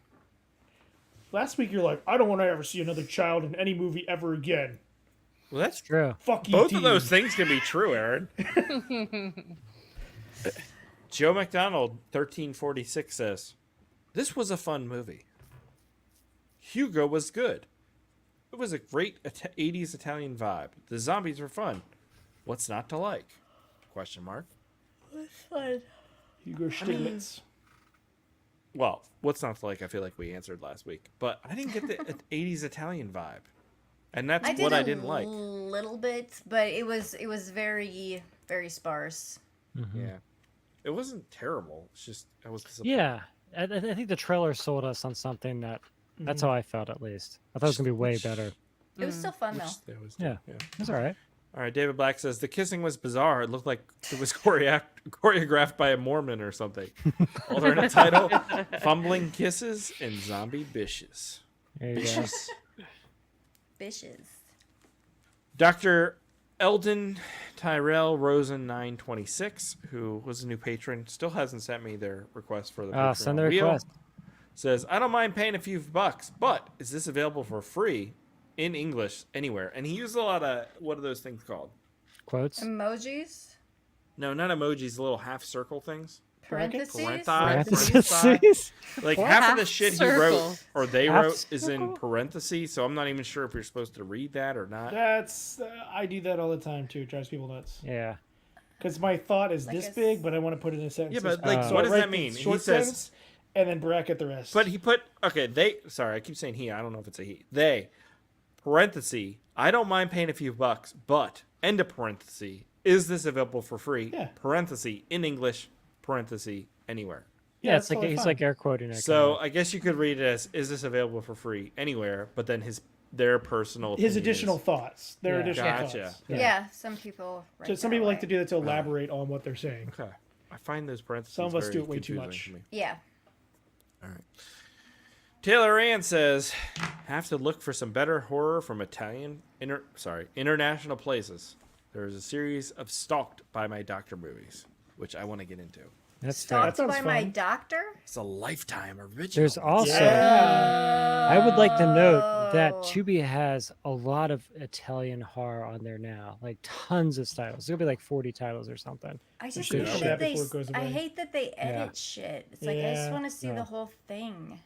Last week you're like, I don't want to ever see another child in any movie ever again. Well, that's True. Fuck you. both of those things can be true, Aaron. Joe McDonald 1346 says, "This was a fun movie. Hugo was good. It was a great 80s Italian vibe. The zombies were fun. What's not to like? Question mark. It's fun. Hugo Stiglitz. Well, what's not to like? I feel like we answered last week, but I didn't get the 80s Italian vibe, and that's what I didn't like. Little bit, but it was very very sparse. Yeah, it wasn't terrible. It's just I was disappointed. Yeah, I think the trailer sold us on something that's how I felt at least. I thought it was gonna be way better. It was still fun though. That was Yeah, it's all right. All right, David Black says the kissing was bizarre. It looked like it was choreographed by a Mormon or something. Alternate title: Fumbling Kisses and Zombie Bishes. There you go. Bishes. Bishes. Dr. Eldon Tyrell Rosen 926, who was a new patron, still hasn't sent me their request for the Patreon Send the wheel, request. says, I don't mind paying a few bucks, but is this available for free in English anywhere? And he used a lot of, what are those things called? Quotes. Emojis. No, not emojis, the little half circle things. Parentheses. Parentheses. Like half of the shit he wrote circle. or they Half wrote is in circle? parentheses, so I'm not even sure if you're supposed to read that or not. That's I do that all the time too. It drives people nuts. Yeah. Because my thought is Like this a big, but I want to put it in a sentence. Yeah, but this like, big. what I does write that the mean? He Short says- sentence, and then bracket the rest. But he put, okay, sorry, I keep saying he, I don't know if it's a he. They, parenthesis, I don't mind paying a few bucks, but, end of parenthesis, is this available for free? Yeah. Parenthesis, in English, parenthesis, anywhere. Yeah, it's that's like totally he's fine. like air quoting it. So I guess you could read it as, is this available for free anywhere? But then their personal his opinion additional is- thoughts. Their Yeah. additional Gotcha. thoughts. Yeah. Some people. Write So some that people like way. to do that to elaborate on what they're saying. Okay. I find those parentheses Some of us very do it way too confusing much. to me. Yeah. All right. Taylor Ann says, have to look for some better horror from international places. There is a series of Stalked by My Doctor movies, which I want to get into. that's Stalked fair. by sounds my fun. doctor. It's a Lifetime original. There's also. Yeah. I would like to note that Oh. Tubi has a lot of Italian horror on there now, like tons of titles. There'll be like 40 titles or something. I just should hate cover that that before it goes I away. hate that they edit shit. It's like I just Yeah. want to see Yeah. the whole thing.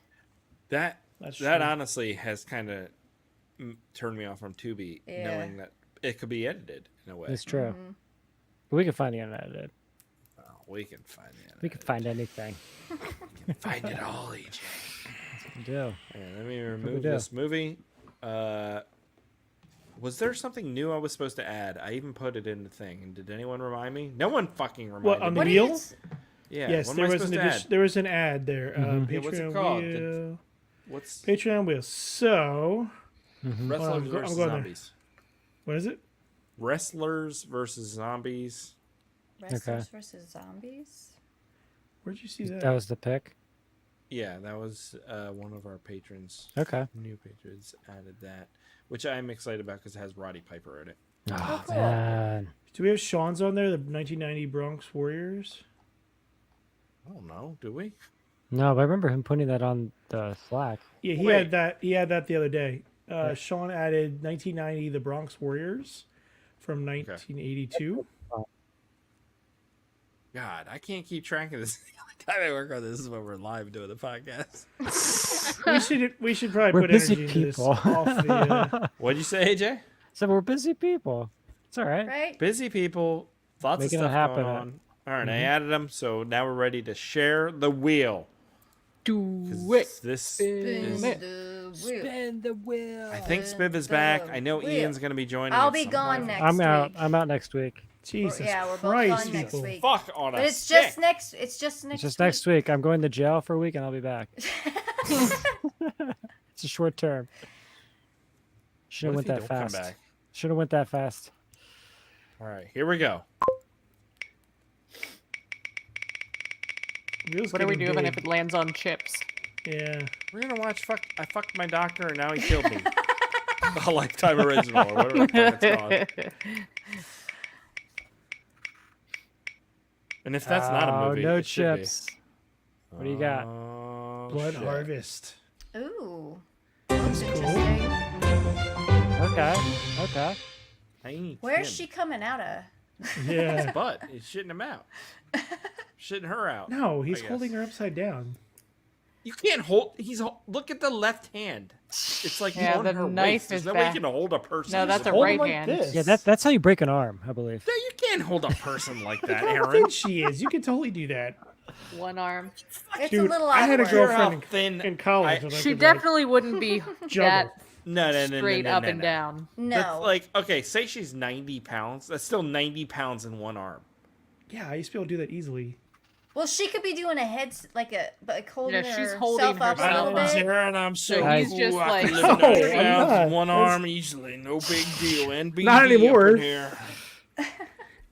That That's that true. honestly has kind of turned me off from Tubi, Yeah. knowing that it could be edited in a way. It's true. Mm-hmm. But we can find the unedited. Oh, we can find it. We can find anything. Find it all, EJ. We do. Yeah, let me remove do. this movie. Was there something new I was supposed to add? I even put it in the thing. And did anyone remind me? No one fucking reminded What, on me. the wheel? Yeah. Yes, what there am I was supposed an to addition, add? there was an ad there. Yeah, Patreon what's it called? Wheel. What's Patreon wheel. So, Wrestlers I'm versus going there. Zombies? what is it? Wrestlers versus Zombies. Wrestlers versus zombies. Where'd you see that? That was the pick. Yeah, that was one of our patrons. Okay. New patrons added that, which I'm excited about because it has Roddy Piper in it. Oh, cool. man. Do we have Sean's on there? The 1990 Bronx Warriors. I don't know. Do we? No, but I remember him putting that on the Slack. Yeah, he Wait. had that. He had that the other day. Sean added 1990 The Bronx Warriors from 1982. God, I can't keep track of this. The only time I work on this is when we're live doing the podcast. we should probably We're put busy energy into this people. off the. What'd you say, AJ? So we're busy people. It's all right. Right? Busy people, lots Making it of stuff happen. going on. All right, I added them, so now we're ready to share the wheel. Do 'Cause This is. The wheel. the wheel. I think Spiv is back. I know wheel. Ian's going to be joining. I'll at be some gone point. next I'm out. week. I'm out next week. Jesus Yeah, we're both Christ, gone next people. week. Fuck on But a it's just stick. next. It's just next. It's just week. next week. I'm going to jail for a week and I'll be back. It's a short term. Should have What went if you that don't come fast. back? Should have went that fast. All right, here we go. Wheels What are we getting doing big. if it lands on chips? Yeah. We're gonna watch I fucked my doctor and now he killed me. A Lifetime original or whatever the fuck it's called. And if that's not a movie, no it should be. chips. What do you got? Blood shit. Harvest. Ooh. That's That's cool. interesting. Okay. Okay. Tiny Where's Tim. she coming out of? Yeah. His butt. He's shitting him out. Shitting her out. No, he's I guess. holding her upside down. You can't hold. Look at the left hand. It's like Yeah, on the her knife waist. There's is no way you back. can hold a person. No, You that's just a hold right them like hand. this. Yeah, that's how you break an arm, I believe. No, you can't hold a person like that, How Aaron. thin she is. You can totally do that. One arm. It's Dude, a little I had a awkward. girlfriend How thin in college. I- and I She could, like, definitely wouldn't be juggle. that No, straight up and no. down. That's No. like, okay, say she's 90 pounds. That's still 90 pounds in one arm. Yeah, I used to be able to do that easily. Well, she could be doing a like holding Yeah, she's herself holding up a herself little up. bit. Aaron, I'm so So he's cool. just I like- can lift 90 No, I'm pounds not. in one That's- arm easily. No big deal. NBD Not up anymore. in here.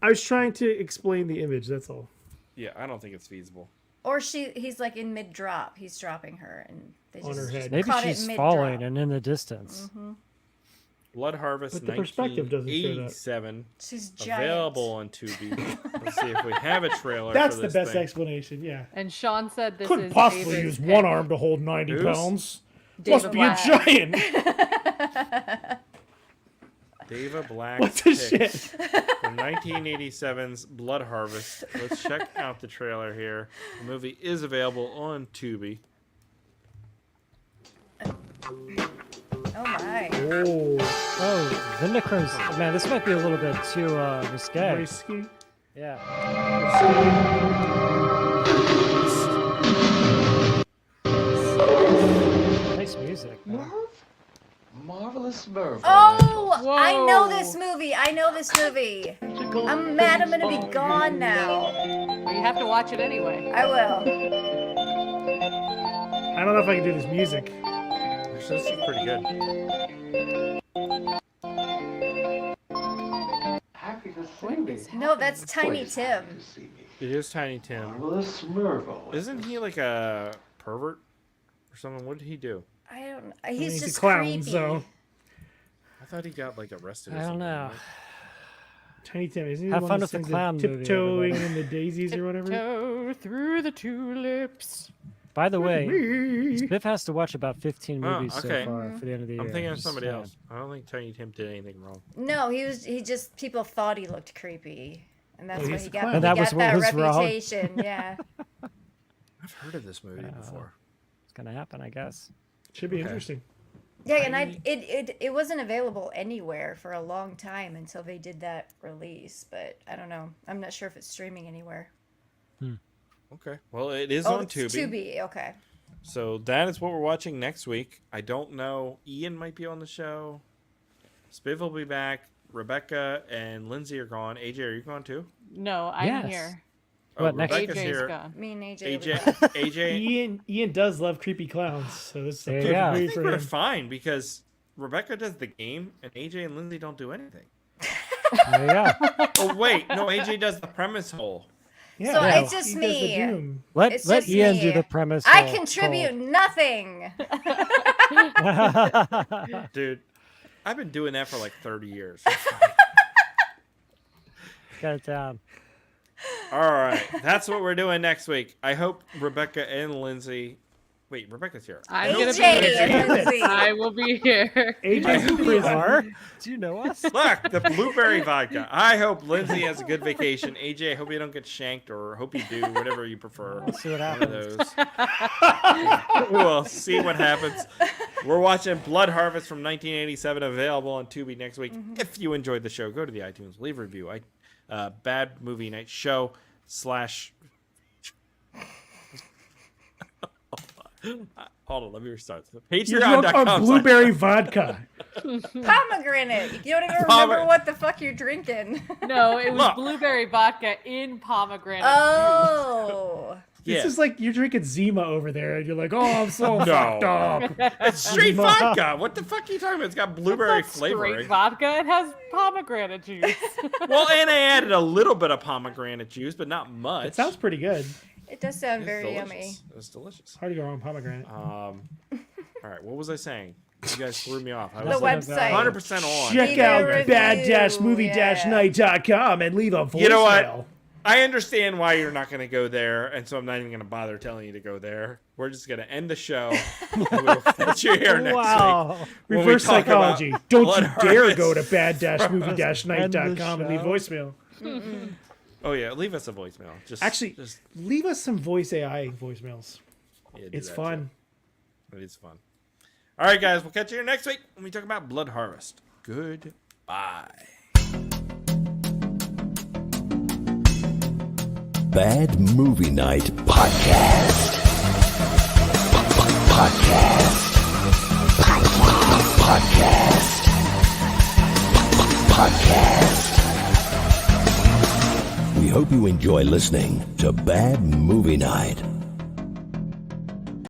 I was trying to explain the image. That's all. Yeah, I don't think it's feasible. Or he's like in mid drop. He's dropping her, and they On just her head. Maybe caught it she's mid-drop. falling and in the distance. Blood Harvest But the perspective doesn't show that. 1987. She's giant. Available on Tubi. Let's see if we have a trailer. That's for the this best thing. explanation. Yeah. And Sean said this Couldn't is possibly Ava's use pick. one arm to hold 90 Who's? pounds. David Must be Black. a giant. Dava Black's What the pick shit? from 1987's Blood Harvest. Let's check out the trailer here. The movie is available on Tubi. Oh my. Oh, Oh, Vindicrum's. Man, this might be a little bit too risque. risky. Yeah. Nice music. man. Marvelous Merv. Oh, I know Whoa. this movie. I know this movie. I'm mad I'm gonna be gone now. Well, you have to watch it anyway. I will. I don't know if I can do this music. Actually, this is pretty good. Happy to see me. No, that's Tiny Tim. It is Tiny Tim. Marvelous Mervo. Isn't he like a pervert or something? What did he do? I don't know. I mean, He's he's just a clown, creepy. so I thought he got like arrested. Or I don't something, know. right? Tiny Tim. Isn't he Have the fun one with the that sings clown movie, tiptoeing everybody. in the daisies or whatever? Tiptoe through the tulips. By the way, Me. Biff has to watch about 15 Oh, movies okay. so far for the end of the year. I'm thinking of Just somebody saying. else. I don't think Tiny Tim did anything wrong. No, he just people thought he looked creepy, and that's Well, why he's he a got, clown. he And that got was what that was wrong. reputation. Yeah. I've heard of this movie before. It's gonna happen, I guess. Should be Okay. interesting. Yeah, and it wasn't available anywhere for a long time until they did that release, but I don't know. I'm not sure if it's streaming anywhere. Okay. Well, it is Oh, on it's Tubi. Tubi. Okay. So that is what we're watching next week. I don't know. Ian might be on the show. Spiv will be back. Rebecca and Lindsay are gone. AJ, are you gone too? No, I'm Yes. here. What, next- Rebecca's AJ's here. gone. Me and AJ. will be AJ, back. AJ. Ian does love creepy clowns, so this is There a you good go. I movie think for we're him. fine because Rebecca does the game and AJ and Lindsay don't do anything. There you go. Oh wait, no, AJ does the premise hole. Yeah, So yeah, it's just he does the me. doom. Let It's let just Ian me. do the premise. I whole- contribute nothing. whole- Dude, I've been doing that for like 30 years. Got it down. All right, that's what we're doing next week. I hope Rebecca and Lindsay. Wait, Rebecca's here. I'm gonna be AJ here. and Lindsay. I will be here. AJ's in We prison. are? Do you know us? Look, the blueberry vodka. I hope Lindsay has a good vacation. AJ, I hope you don't get shanked, or hope you do, whatever you prefer. We'll see what One of happens. those. We'll see what happens. We're watching Blood Harvest from 1987, available on Tubi next week. If you enjoyed the show, go to the iTunes, leave a review. Bad Movie Night Show / Hold on, let me restart. You're drunk on Patreon.com. blueberry vodka. Pomegranate. You don't even remember Pomegranate. what the fuck you're drinking. No, it was Look. blueberry vodka in pomegranate. Oh. This is like you're drinking Zima over there, and you're like, "Oh, I'm so fucked up." It's straight vodka. What the fuck are you talking about? It's got blueberry flavoring. Straight vodka. It has pomegranate juice. Well, and I added a little bit of pomegranate juice, but not much. It sounds pretty good. It does sound It's very delicious. yummy. It's delicious. Hard to go wrong with pomegranate. All right, what was I saying? You guys threw me off. I The was website. 100% on. Check Leave a out review, bad-movie-night.com and leave a voicemail. You know what? I understand why you're not going to go there, and so I'm not even going to bother telling you to go there. We're just going to end the show, and we'll catch you here next week. when we Reverse talk about psychology. Don't Blood you dare Harvest. go to bad-movie-night.com and leave voicemail. Oh, yeah, leave us a voicemail. Actually, leave us some voice AI voicemails. Yeah, do It's that, fun. too. It is fun. All right, guys, we'll catch you here next week when we talk about Blood Harvest. Goodbye. Bad Movie Night Podcast. Podcast. We hope you enjoy listening to Bad Movie Night.